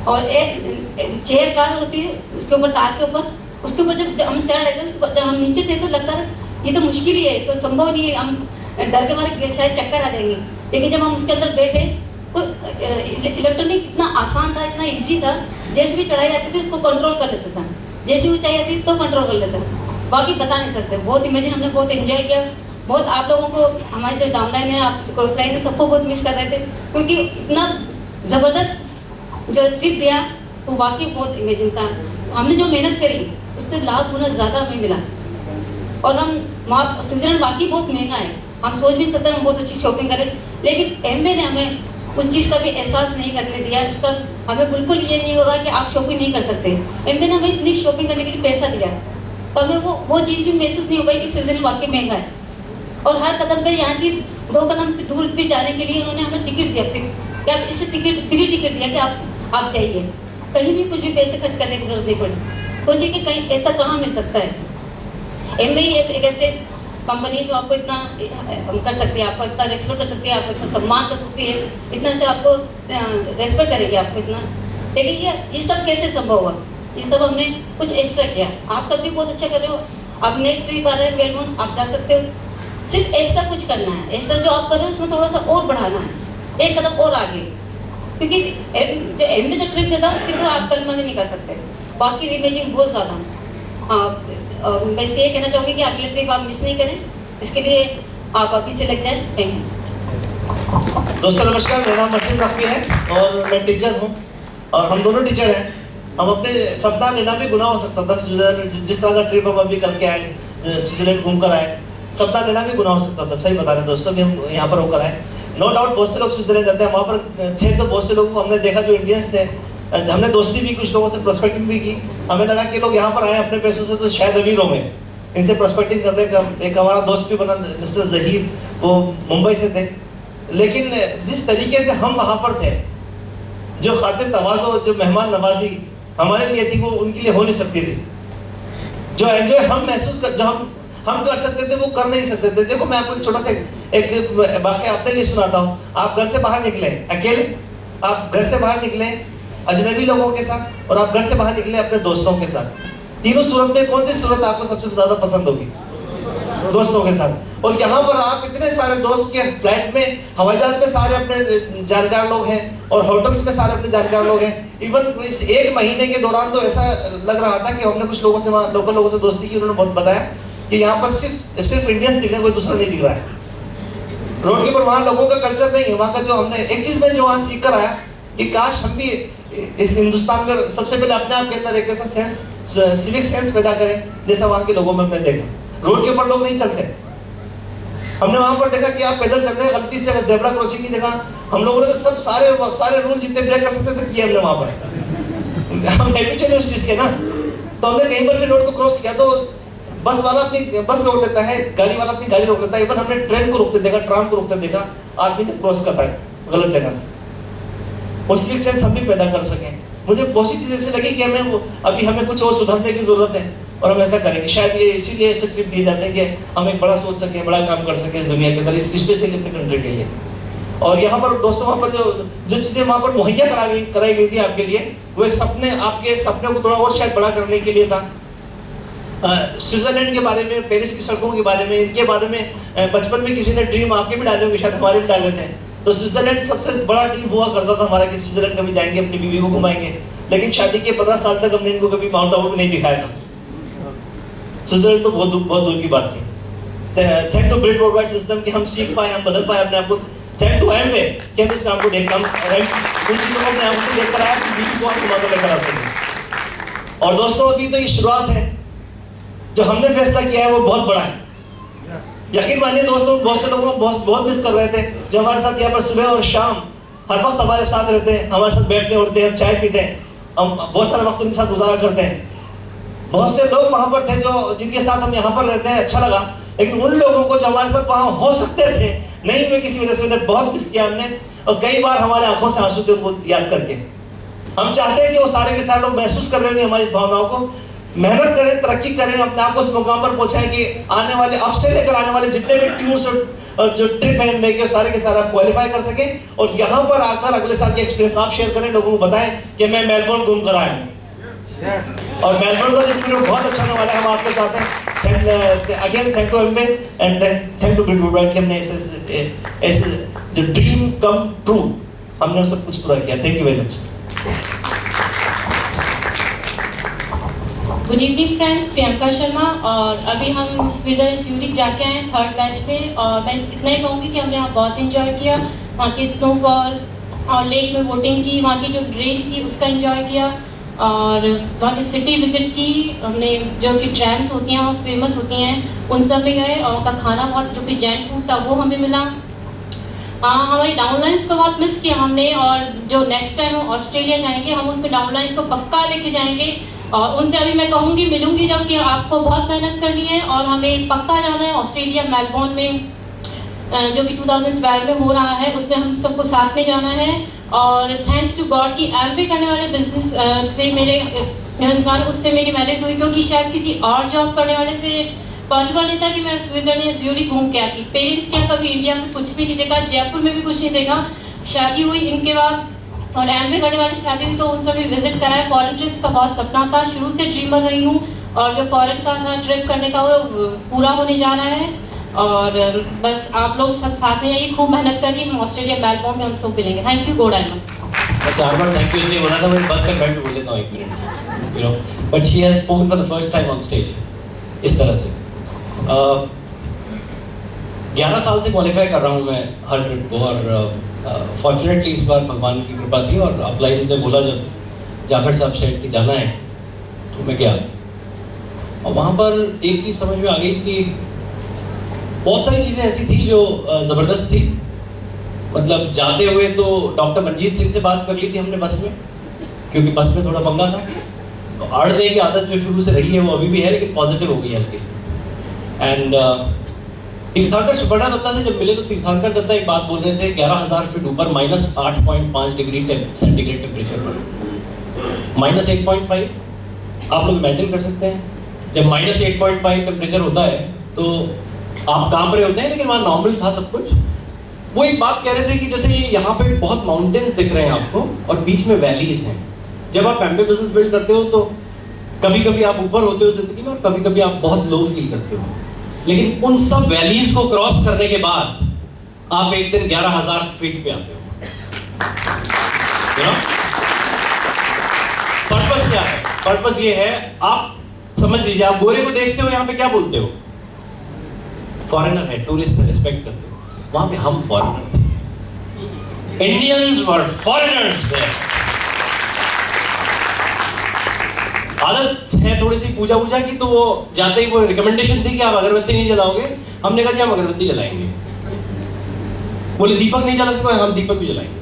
और एक चेयर कार होती है उसके ऊपर, तार के ऊपर, उसके ऊपर जब हम चढ़ रहे थे, जब हम नीचे थे तो लगता था ये तो मुश्किल ही है, तो संभव नहीं है, हम डर के मारे शायद चक्कर आ जाएंगे। लेकिन जब हम उसके अंदर बैठे तो इलेक्ट्रॉनिक इतना आसान था, इतना इजी था, जैसे भी चढ़ाई आती थी उसको कंट्रोल कर लेता था, जैसी ऊंचाई आती थी तो कंट्रोल कर लेता था। बाकी बता नहीं सकते, बहुत इमेजिन हमने बहुत एंजॉय किया। बहुत आप लोगों को, हमारे जो डाउनलाइन है, आप क्रॉस लाइन है, सबको बहुत मिस कर रहे थे, क्योंकि इतना ज़बरदस्त जो ट्रिप दिया वो वाकई बहुत इमेजिन था। हमने जो मेहनत करी उससे लाख गुना ज़्यादा हमें मिला। और हम वहाँ स्विट्जरलैंड वाकई बहुत महंगा है, हम सोच भी नहीं सकते हम बहुत अच्छी शॉपिंग करें, लेकिन एमबे ने हमें उस चीज़ का भी एहसास नहीं करने दिया। उसका हमें बिल्कुल ये नहीं होगा कि आप शॉपिंग नहीं कर सकते। एमबे ने हमें इतनी शॉपिंग करने के लिए पैसा दिया, तो हमें वो चीज़ भी महसूस नहीं हो पाई कि स्विट्जरलैंड वाकई महंगा है। और हर कदम पे, यहाँ की 2 कदम दूर पे जाने के लिए उन्होंने हमें टिकट दिया, कि आप इससे फ्री टिकट दिया कि आप जाइए, कहीं भी कुछ भी पैसे खर्च करने की जरूरत नहीं पड़ी। सोचिए कि कहीं ऐसा कहाँ मिल सकता है। एमबे एक ऐसे कंपनी है जो आपको इतना कर सकती है, आपको इतना रेस्पेक्ट कर सकती है, आपको इतना सम्मान कर सकती है, इतना अच्छा आपको रेस्पेक्ट करेगी आपको इतना। लेकिन ये सब कैसे संभव हुआ? ये सब हमने कुछ एक्स्ट्रा किया। आप सब भी बहुत अच्छा कर रहे हो, आप नेक्स्ट ट्रिप आ रहे हैं मेलबोर्न, आप जा सकते हो। सिर्फ एक्स्ट्रा कुछ करना है, एक्स्ट्रा जो आप कर रहे हो उसमें थोड़ा सा और बढ़ाना है, एक कदम और आगे, क्योंकि जो एमबे जो ट्रिप देता है उसकी तो आप कल्पना भी नहीं कर सकते। बाकी इमेजिन बहुत ज़्यादा। मैं ये कहना चाहूँगी कि अगले ट्रिप आप मिस नहीं करें, इसके लिए आप अभी से लग जाएं। Thank you. दोस्तों नमस्कार, मेरा नाम मसीम नकवी है और मैं टीचर हूँ और हम दोनों टीचर हैं। हम अपने सपना लेना भी गुनाह हो सकता था, स्विट्जरलैंड जिस तरह का ट्रिप हम अभी करके आए, स्विट्जरलैंड घूम कर आए, सपना लेना भी गुनाह हो सकता था। सही बता रहे हैं दोस्तों कि हम यहाँ पर होकर आए। नो डाउट बहुत से लोग स्विट्जरलैंड जाते हैं, वहाँ पर थे तो बहुत से लोगों को हमने देखा जो इंडियंस थे, हमने दोस्ती भी कुछ लोगों से प्रोस्पेक्टिंग भी की। हमें लगा कि लोग यहाँ पर आए अपने पैसों से तो शायद अमीर होंगे, इनसे प्रोस्पेक्टिंग करने का। एक हमारा दोस्त भी बना मिस्टर जहीर, वो मुंबई से थे, लेकिन जिस तरीके से हम वहाँ पर थे, जो खातिर तवाज़ो, जो मेहमान नवाजी हमारे लिए थी, वो उनके लिए हो नहीं सकती थी। जो एंजॉय हम महसूस कर, जो हम कर सकते थे, वो कर नहीं सकते थे। देखो मैं आपको एक छोटा सा एक वाक़या अपने लिए सुनाता हूँ। आप घर से बाहर निकले अकेले, आप घर से बाहर निकले अजनबी लोगों के साथ, और आप घर से बाहर निकले अपने दोस्तों के साथ। तीनों सूरत में कौन सी सूरत आपको सबसे ज़्यादा पसंद होगी? दोस्तों के साथ। और यहाँ पर आप इतने सारे दोस्त के फ्लाइट में, हवाई जहाज में सारे अपने जानकार लोग हैं, और होटल्स में सारे अपने जानकार लोग हैं। इवन इस 1 महीने के दौरान तो ऐसा लग रहा था कि हमने कुछ लोगों से, वहाँ लोकल लोगों से दोस्ती की, उन्होंने बहुत बताया कि यहाँ पर सिर्फ इंडियंस दिख रहे हैं, कोई दूसरा नहीं दिख रहा है। रोड के ऊपर वहाँ लोगों का कल्चर नहीं है। वहाँ का जो हमने एक चीज़ में जो वहाँ सीख कर आया कि काश हम भी इस हिंदुस्तान में सबसे पहले अपने आप के अंदर एक ऐसा सेंस, सिविक सेंस पैदा करें जैसा वहाँ के लोगों में हमने देखा। रोड के ऊपर लोग नहीं चलते। हमने वहाँ पर देखा कि आप पैदल चल रहे हैं, गलती से अगर ज़ेब्रा क्रॉसिंग नहीं देखा, हम लोगों ने तो सब सारे रूल जितने ब्रेक कर सकते थे किए हमने वहाँ पर। हम हैबिचुअल उस चीज़ के ना, तो हमने कहीं पर भी रोड को क्रॉस किया तो बस वाला अपनी बस रोक लेता है, गाड़ी वाला अपनी गाड़ी रोक लेता है। इवन हमने ट्रेन को रोकते देखा, ट्राम को रोकते देखा, आदमी से क्रॉस कर रहा है गलत जगह से। और सिविक सेंस हम भी पैदा कर सकें। मुझे बहुत सी चीज़ ऐसी लगी कि हमें कुछ और सुधारने की ज़रूरत है, और हम ऐसा करेंगे। शायद ये इसीलिए ऐसे ट्रिप दिए जाते हैं कि हम एक बड़ा सोच सकें, बड़ा काम कर सकें इस दुनिया के अंदर, स्पेशली अपने कंट्री के लिए। और यहाँ पर दोस्तों, वहाँ पर जो चीज़ें वहाँ पर मुहैया कराई गई थी आपके लिए, वो एक आपके सपने को थोड़ा और शायद बड़ा करने के लिए था। स्विट्जरलैंड के बारे में, पेरिस की सड़कों के बारे में, इनके बारे में बचपन में किसी ने ड्रीम आपके भी डाले होंगे, शायद हमारे भी डाले थे। तो स्विट्जरलैंड सबसे बड़ा ड्रीम हुआ करता था हमारा कि स्विट्जरलैंड कभी जाएंगे, अपनी बीवी को घुमाएंगे। लेकिन शादी के 15 साल तक हमने इनको कभी माउंट आबू नहीं दिखाया था। स्विट्जरलैंड तो बहुत दूर की बात थी। Thank to Brit worldwide system कि हम सीख पाए, हम बदल पाए अपने आप को। थैंक टू एमवे कि हम इस काम को देखकर उन चीज़ों को अपने आप को देखकर आया कि बीवी को हम घुमा कर लेकर आ सकें। और दोस्तों, अभी तो ये शुरुआत है। जो हमने फैसला किया है वो बहुत बड़ा है। यकीन मानिए दोस्तों, बहुत से लोगों को बहुत मिस कर रहे थे, जो हमारे साथ यहाँ पर सुबह और शाम हर वक्त हमारे साथ रहते हैं, हमारे साथ बैठते उठते हैं, चाय पीते हैं, हम बहुत सारा वक्त उनके साथ गुजारा करते हैं। बहुत से लोग वहाँ पर थे जो जिनके साथ हम यहाँ पर रहते हैं, अच्छा लगा। लेकिन उन लोगों को जो हमारे साथ वहाँ हो सकते थे, नहीं हुए किसी वजह से, उन्हें बहुत मिस किया हमने। और कई बार हमारे आंखों से आंसू थे उनको याद करके। हम चाहते हैं कि वो सारे के सारे लोग महसूस कर रहे होंगे हमारी इस भावनाओं को। मेहनत करें, तरक्की करें, अपने आप को उस मुकाम पर पहुंचाएं कि आने वाले, अब से लेकर आने वाले जितने भी टूर्स और जो ट्रिप है इनमें सारे के सारे आप क्वालिफाई कर सकें। और यहाँ पर आकर अगले साल के एक्सपीरियंस आप शेयर करें, लोगों को बताएं कि मैं मेलबोर्न घूम कर आया हूँ। और मेलबोर्न का एक्सपीरियंस बहुत अच्छा होने वाला है, हम आपके साथ हैं। Again thank to Amway and thank to Brit worldwide कि हमने ऐसे जो ड्रीम कम ट्रू, हमने सब कुछ पूरा किया। Thank you very much. Good evening friends, Priyanka Sharma. और अभी हम स्विट्जरलैंड ज्यूरिख जाके आए 3rd बैच में, और मैं इतना ही कहूँगी कि हमने यहाँ बहुत इन्जॉय किया। वहाँ की स्नोफॉल और लेक में बोटिंग की, वहाँ की जो ड्रेन थी उसका इन्जॉय किया, और वहाँ की सिटी विजिट की हमने। जो कि ट्रैम्स होती हैं, वहाँ फेमस होती हैं, उन सब में गए। और वहाँ का खाना बहुत, जो कि जैन फूड था, वो हमें मिला। हमारी डाउनलाइंस को बहुत मिस किया हमने, और जो नेक्स्ट टाइम हम ऑस्ट्रेलिया जाएंगे, हम उसमें डाउनलाइंस को पक्का लेके जाएंगे। और उनसे अभी मैं कहूँगी, मिलूंगी जब, कि आपको बहुत मेहनत करनी है और हमें पक्का जाना है ऑस्ट्रेलिया, मेलबोर्न में, जो कि 2012 में हो रहा है, उसमें हम सबको साथ में जाना है। और थैंक्स टू गॉड कि एमवे करने वाले बिजनेस से मेरे इंसान, उससे मेरी मैरिज हुई, क्योंकि शायद किसी और जॉब करने वाले से पॉसिबल नहीं था कि मैं स्विट्जरलैंड ज्यूरिख घूम के आती। पेरेंट्स क्या कभी इंडिया में कुछ भी नहीं देखा, जयपुर में भी कुछ नहीं देखा। शादी हुई इनके बाद, और एमवे करने वाली शादी हुई, तो उन सभी विजिट कराया। फॉरेन ट्रिप्स का बहुत सपना था, शुरू से ड्रीमर रही हूँ, और जो फॉरेन का था ट्रिप करने का, वो पूरा होने जा रहा है। और बस आप लोग सब साथ में जाइए, खूब मेहनत करिए। हम ऑस्ट्रेलिया मेलबोर्न में हम सब मिलेंगे। Thank you, go diamond. मैं 4 बार थैंक यू इसलिए बोला था, मैं बस कर बैठ बोल लेता हूँ 1 minute, you know. But she has spoken for the first time on stage इस तरह से। 11 साल से क्वालिफाई कर रहा हूँ मैं हर ट्रिप को, और फॉर्चुनेटली इस बार भगवान की कृपा थी। और अपलाइंस ने बोला जब जाखड़ साहब सेट कि जाना है, तो मैं गया। और वहाँ पर एक चीज़ समझ में आ गई कि बहुत सारी चीज़ें ऐसी थी जो ज़बरदस्त थी। मतलब जाते हुए तो डॉक्टर मनजीत सिंह से बात कर ली थी हमने बस में, क्योंकि बस में थोड़ा पंगा था। तो अड़ने की आदत जो शुरू से रही है वो अभी भी है, लेकिन पॉजिटिव हो गई है हल्की सी। एंड तीर्थंकर सुपर्णा दत्ता से जब मिले तो तीर्थंकर दत्ता एक बात बोल रहे थे, 11,000 फीट ऊपर -8.5 डिग्री सेंटीग्रेड टेम्परेचर पर, -8.5 आप लोग इमेजिन कर सकते हैं, जब -8.5 टेम्परेचर होता है तो आप कांप रहे होते हैं, लेकिन वहाँ नॉर्मल था सब कुछ। वो एक बात कह रहे थे कि जैसे यहाँ पे बहुत माउंटेन्स दिख रहे हैं आपको और बीच में वैलीज हैं। जब आप एमवे बिजनेस बिल्ड करते हो तो कभी कभी आप ऊपर होते हो जिंदगी में और कभी कभी आप बहुत लो फील करते हो, लेकिन उन सब वैलीज को क्रॉस करने के बाद आप एक दिन 11,000 फीट पे आते हो। पर्पस क्या है? पर्पस ये है, आप समझ लीजिए, आप गोरे को देखते हो यहाँ पे क्या बोलते हो? फॉरेनर है, टूरिस्ट है, रिस्पेक्ट करते हो। वहां पे हम फॉरेनर थे, इंडियंस वर फॉरेनर्स थे। आदत है थोड़ी सी पूजा वूजा की, तो वो जाते ही वो रिकमेंडेशन थी कि आप अगरबत्ती नहीं जलाओगे। हमने कहा कि हम अगरबत्ती जलाएंगे। बोले दीपक नहीं जला सकोगे? हम दीपक भी जलाएंगे।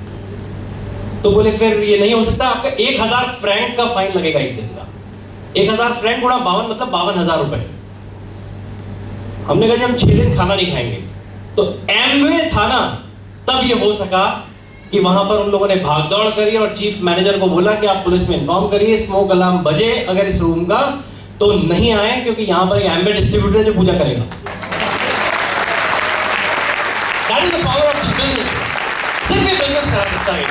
तो बोले फिर ये नहीं हो सकता, आपका 1,000 फ्रैंक का फाइन लगेगा एक दिन का। 1,000 फ्रैंक गुणा 52 मतलब 52,000 रुपए। हमने कहा जी हम 6 दिन खाना नहीं खाएंगे। तो एमवे था ना, तब ये हो सका कि वहां पर उन लोगों ने भागदौड़ करी और चीफ मैनेजर को बोला कि आप पुलिस में इन्फॉर्म करिए, स्मोक अलार्म बजे अगर इस रूम का तो नहीं आए, क्योंकि यहां पर एमवे डिस्ट्रीब्यूटर है जो पूजा करेगा। That is the power of this business. सिर्फ ये बिजनेस करा सकता है।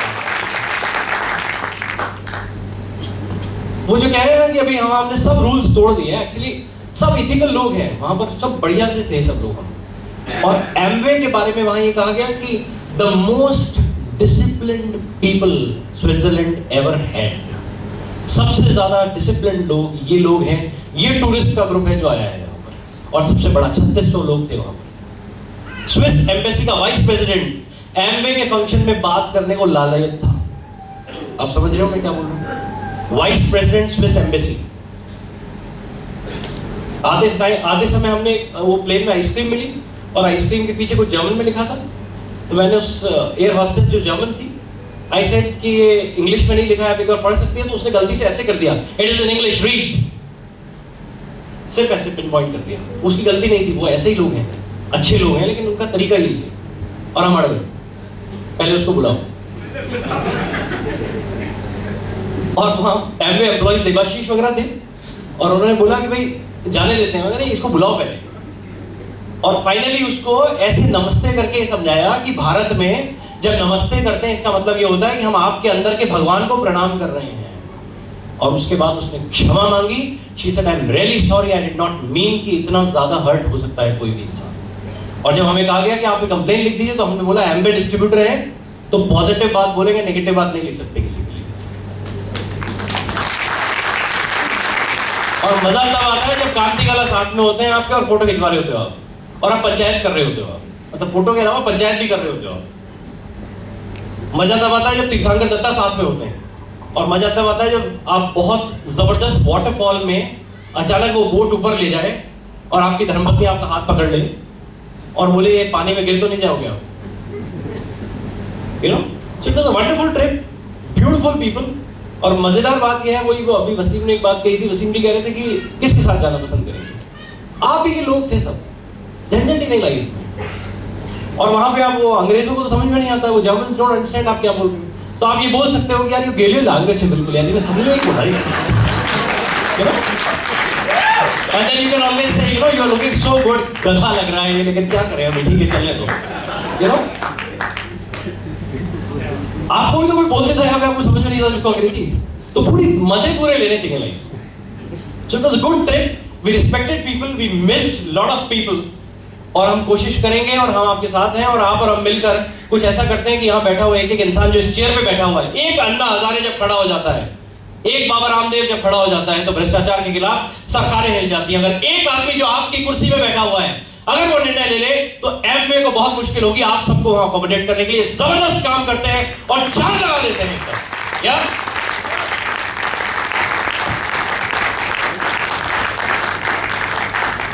वो जो कह रहे हैं ना कि अभी हमने सब रूल्स तोड़ दिए, एक्चुअली सब इथिकल लोग हैं वहां पर, सब बढ़िया से थे सब लोग। और एमवे के बारे में वहां ये कहा गया कि the most disciplined people Switzerland ever had. सबसे ज्यादा डिसिप्लिन्ड लोग ये लोग हैं। ये टूरिस्ट का ग्रुप है जो आया है यहाँ पर, और सबसे बड़ा 3600 लोग थे वहां पर। स्विस एम्बेसी का वाइस प्रेसिडेंट एमवे के फंक्शन में बात करने को लालयत था। आप समझ रहे हो मैं क्या बोल रहा हूँ? Vice president Swiss embassy. आधे समय हमने वो प्लेन में आइसक्रीम मिली और आइसक्रीम के पीछे कुछ जर्मन में लिखा था। तो मैंने उस एयर होस्टेस जो जर्मन थी, आई सेड कि ये इंग्लिश में नहीं लिखा है, आप एक बार पढ़ सकती है? तो उसने गलती से ऐसे कर दिया, it is in English, read. सिर्फ ऐसे पिन पॉइंट कर दिया। उसकी गलती नहीं थी, वो ऐसे ही लोग हैं, अच्छे लोग हैं, लेकिन उनका तरीका यही है। और हम अड़ गए। पहले उसको बुलाओ। और वहाँ एमवे एम्प्लॉइज देवाशीष वगैरह थे और उन्होंने बोला कि भाई जाने देते हैं, मगर इसको बुलाओ पहले। और फाइनली उसको ऐसे नमस्ते करके समझाया कि भारत में जब नमस्ते करते हैं इसका मतलब ये होता है कि हम आपके अंदर के भगवान को प्रणाम कर रहे हैं। और उसके बाद उसने क्षमा मांगी। She said I am really sorry, I did not mean कि इतना ज्यादा हर्ट हो सकता है कोई भी इंसान। और जब हमें कहा गया कि आप कंप्लेन लिख दीजिए, तो हमने बोला एमवे डिस्ट्रीब्यूटर है तो पॉजिटिव बात बोलेंगे, नेगेटिव बात नहीं लिख सकते किसी के लिए। और मजा तब आता है जब क्रांतिकाला साथ में होते हैं आपके और फोटो खिंचवा रहे होते हो आप, और आप पंचायत कर रहे होते हो, मतलब फोटो के अलावा पंचायत भी कर रहे होते हो। मजा तब आता है जब तीर्थंकर दत्ता साथ में होते हैं, और मजा तब आता है जब आप बहुत जबरदस्त वाटरफॉल में अचानक वो बोट ऊपर ले जाए और आपकी धर्मपत्नी आपका हाथ पकड़ ले और बोले ये पानी में गिर तो नहीं जाओगे आप, you know. So it was a wonderful trip, beautiful people. और मजेदार बात यह है, वही वो अभी वसीम ने एक बात कही थी, वसीम जी कह रहे थे कि किसके साथ जाना पसंद करेंगे। आप ही के लोग थे सब, झंझट ही नहीं लगी। और वहां पे आप वो अंग्रेजों को तो समझ में नहीं आता, वो जर्मन्स डोंट अंडरस्टैंड आप क्या बोल रहे हो। तो आप ये बोल सकते हो कि यार ये गेलियो लाग रहे थे बिल्कुल, यानी मैं समझ में बोल रही हूं। And then you can always say, you know, you are looking so good, गधा लग रहा है, लेकिन क्या करें अभी, ठीक है चलने दो, you know। आपको भी तो कोई बोलते थे, आपको समझ में नहीं आता जिसको अंग्रेजी, तो पूरी मजे पूरे लेने चाहिए life. So it was a good trip, we respected people, we missed lot of people, और हम कोशिश करेंगे और हम आपके साथ हैं, और आप और हम मिलकर कुछ ऐसा करते हैं कि यहाँ बैठा हुआ एक एक इंसान जो इस चेयर पे बैठा हुआ है, एक अन्ना हजारे जब खड़ा हो जाता है, एक बाबा रामदेव जब खड़ा हो जाता है, तो भ्रष्टाचार के खिलाफ सरकारें हिल जाती हैं। अगर एक आदमी जो आपकी कुर्सी में बैठा हुआ है अगर वो निर्णय ले ले, तो एमवे को बहुत मुश्किल होगी आप सबको वहां अकोमोडेट करने के लिए। जबरदस्त काम करते हैं और जान लगा देते हैं एकदम। क्या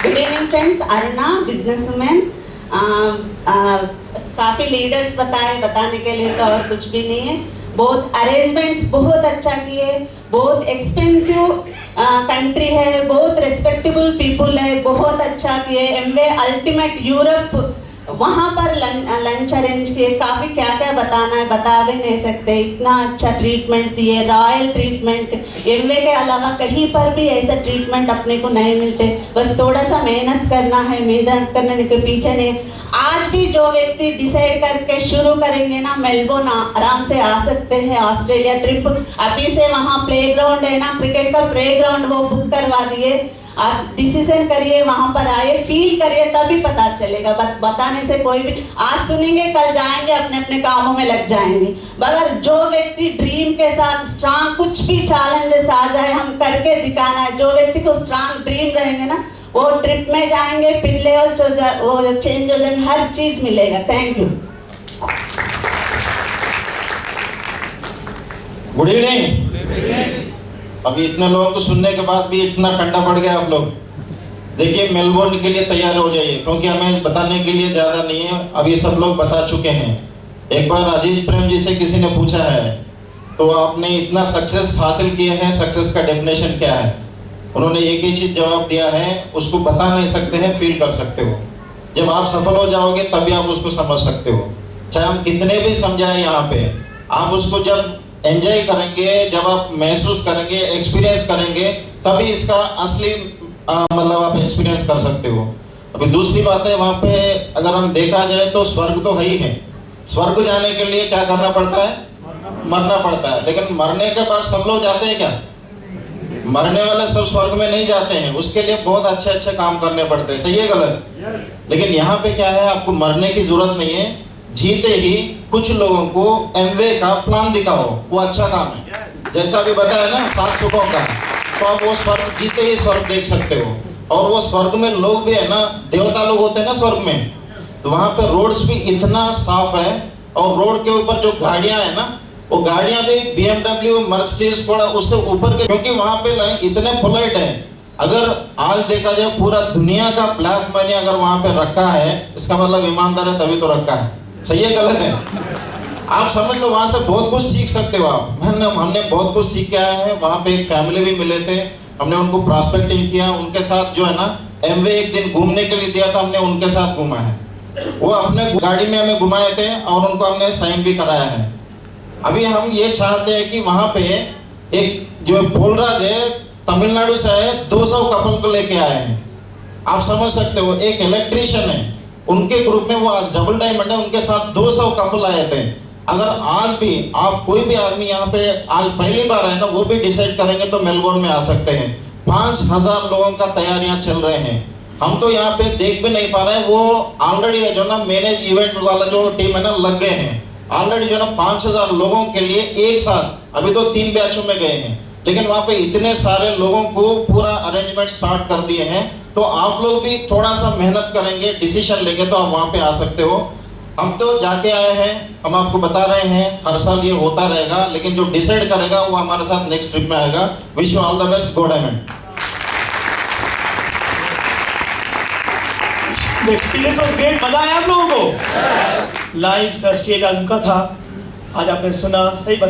good evening friends, Aruna businessman. काफी लीडर्स बताए, बताने के लिए तो और कुछ भी नहीं है। बहुत अरेंजमेंट्स बहुत अच्छा किए, बहुत एक्सपेंसिव कंट्री है, बहुत रेस्पेक्टेबल पीपल है, बहुत अच्छा किए। एमवे अल्टीमेट यूरोप वहाँ पर लंच अरेंज किए, काफ़ी क्या क्या बताना है बता भी नहीं सकते, इतना अच्छा ट्रीटमेंट दिए, रॉयल ट्रीटमेंट। एमवे के अलावा कहीं पर भी ऐसा ट्रीटमेंट अपने को नहीं मिलते। बस थोड़ा सा मेहनत करना है, मेहनत करने के पीछे नहीं। आज भी जो व्यक्ति डिसाइड करके शुरू करेंगे ना, मेलबोर्न आराम से आ सकते हैं। ऑस्ट्रेलिया ट्रिप अभी से वहाँ प्लेग्राउंड है ना, क्रिकेट का प्लेग्राउंड वो बुक करवा दिए। आप डिसीजन करिए, वहां पर आइए, फील करिए, तभी पता चलेगा। बताने से कोई भी आज सुनेंगे, कल जाएंगे अपने अपने कामों में लग जाएंगे। मगर जो व्यक्ति ड्रीम के साथ स्ट्रांग, कुछ भी चैलेंजेस आ जाए हम करके दिखाना है। जो व्यक्ति को स्ट्रांग ड्रीम रहेंगे ना, वो ट्रिप में जाएंगे, पिन लेवल वो चेंज हो जाएंगे, हर चीज मिलेगा। Thank you. Good evening. अभी इतने लोगों को सुनने के बाद भी इतना ठंडा पड़ गया आप लोग। देखिए, मेलबोर्न के लिए तैयार हो जाइए, क्योंकि हमें बताने के लिए ज़्यादा नहीं है, अभी सब लोग बता चुके हैं। एक बार अजीज प्रेम जी से किसी ने पूछा है, तो आपने इतना सक्सेस हासिल किए हैं, सक्सेस का डेफिनेशन क्या है? उन्होंने एक ही चीज़ जवाब दिया है, उसको बता नहीं सकते हैं, फील कर सकते हो। जब आप सफल हो जाओगे तभी आप उसको समझ सकते हो। चाहे हम कितने भी समझाएं यहाँ पे, आप उसको जब एंजॉय करेंगे, जब आप महसूस करेंगे, एक्सपीरियंस करेंगे, तभी इसका असली मतलब आप एक्सपीरियंस कर सकते हो। अभी दूसरी बात है, वहाँ पे अगर हम देखा जाए तो स्वर्ग तो है ही है। स्वर्ग जाने के लिए क्या करना पड़ता है? मरना पड़ता है। लेकिन मरने के बाद सब लोग जाते हैं क्या? मरने वाले सब स्वर्ग में नहीं जाते हैं, उसके लिए बहुत अच्छे अच्छे काम करने पड़ते हैं। सही है गलत? लेकिन यहाँ पे क्या है, आपको मरने की जरूरत नहीं है, जीते ही कुछ लोगों को एमवे का प्लान दिखाओ, वो अच्छा काम है। जैसा अभी बताया ना 7 सुखों का, तो आप वो स्वर्ग जीते ही स्वर्ग देख सकते हो। और वो स्वर्ग में लोग भी है ना, देवता लोग होते हैं ना स्वर्ग में, तो वहाँ पे रोड्स भी इतना साफ है, और रोड के ऊपर जो गाड़ियाँ है ना, वो गाड़ियाँ भी BMW, मर्सिडीज, थोड़ा उससे ऊपर के, क्योंकि वहाँ पे इतने पोलाइट है। अगर आज देखा जाए पूरा दुनिया का ब्लैक मनी अगर वहाँ पे रखा है, इसका मतलब ईमानदार है तभी तो रखा है। सही है गलत है? आप समझ लो, वहाँ से बहुत कुछ सीख सकते हो आप। हमने बहुत कुछ सीख के आए हैं। वहाँ पे एक फैमिली भी मिले थे, हमने उनको प्रॉस्पेक्टिंग किया, उनके साथ जो है ना एमवे एक दिन घूमने के लिए दिया था, हमने उनके साथ घूमा है। वो अपने गाड़ी में हमें घुमाए थे और उनको हमने साइन भी कराया है। अभी हम ये चाहते हैं कि वहाँ पे एक जो बोलराज है, तमिलनाडु से है, 200 कपल को लेके आए हैं। आप समझ सकते हो, एक इलेक्ट्रिशियन है, उनके ग्रुप में वो आज डबल डायमंड है, उनके साथ 200 कपल आए थे। अगर आज भी आप कोई भी आदमी यहाँ पे आज पहली बार आए ना, वो भी डिसाइड करेंगे तो मेलबोर्न में आ सकते हैं। 5000 लोगों का तैयारियां चल रहे हैं, हम तो यहाँ पे देख भी नहीं पा रहे हैं। वो ऑलरेडी है जो ना मैनेज इवेंट वाला जो टीम है ना, लग गए हैं ऑलरेडी जो ना 5000 लोगों के लिए एक साथ। अभी तो 3 बैचों में गए हैं, लेकिन वहाँ पे इतने सारे लोगों को पूरा अरेंजमेंट स्टार्ट कर दिए हैं। तो आप लोग भी थोड़ा सा मेहनत करेंगे, डिसीजन लेंगे तो आप वहाँ पे आ सकते हो। हम तो जाके आए हैं, हम आपको बता रहे हैं, हर साल ये होता रहेगा, लेकिन जो डिसाइड करेगा वो हमारे साथ नेक्स्ट ट्रिप में आएगा। Wish you all the best, go diamond. Experience was great, मजा आया आप लोगों को? लाइव स्टेज आज उनका था, आज आपने सुना, सही बताया।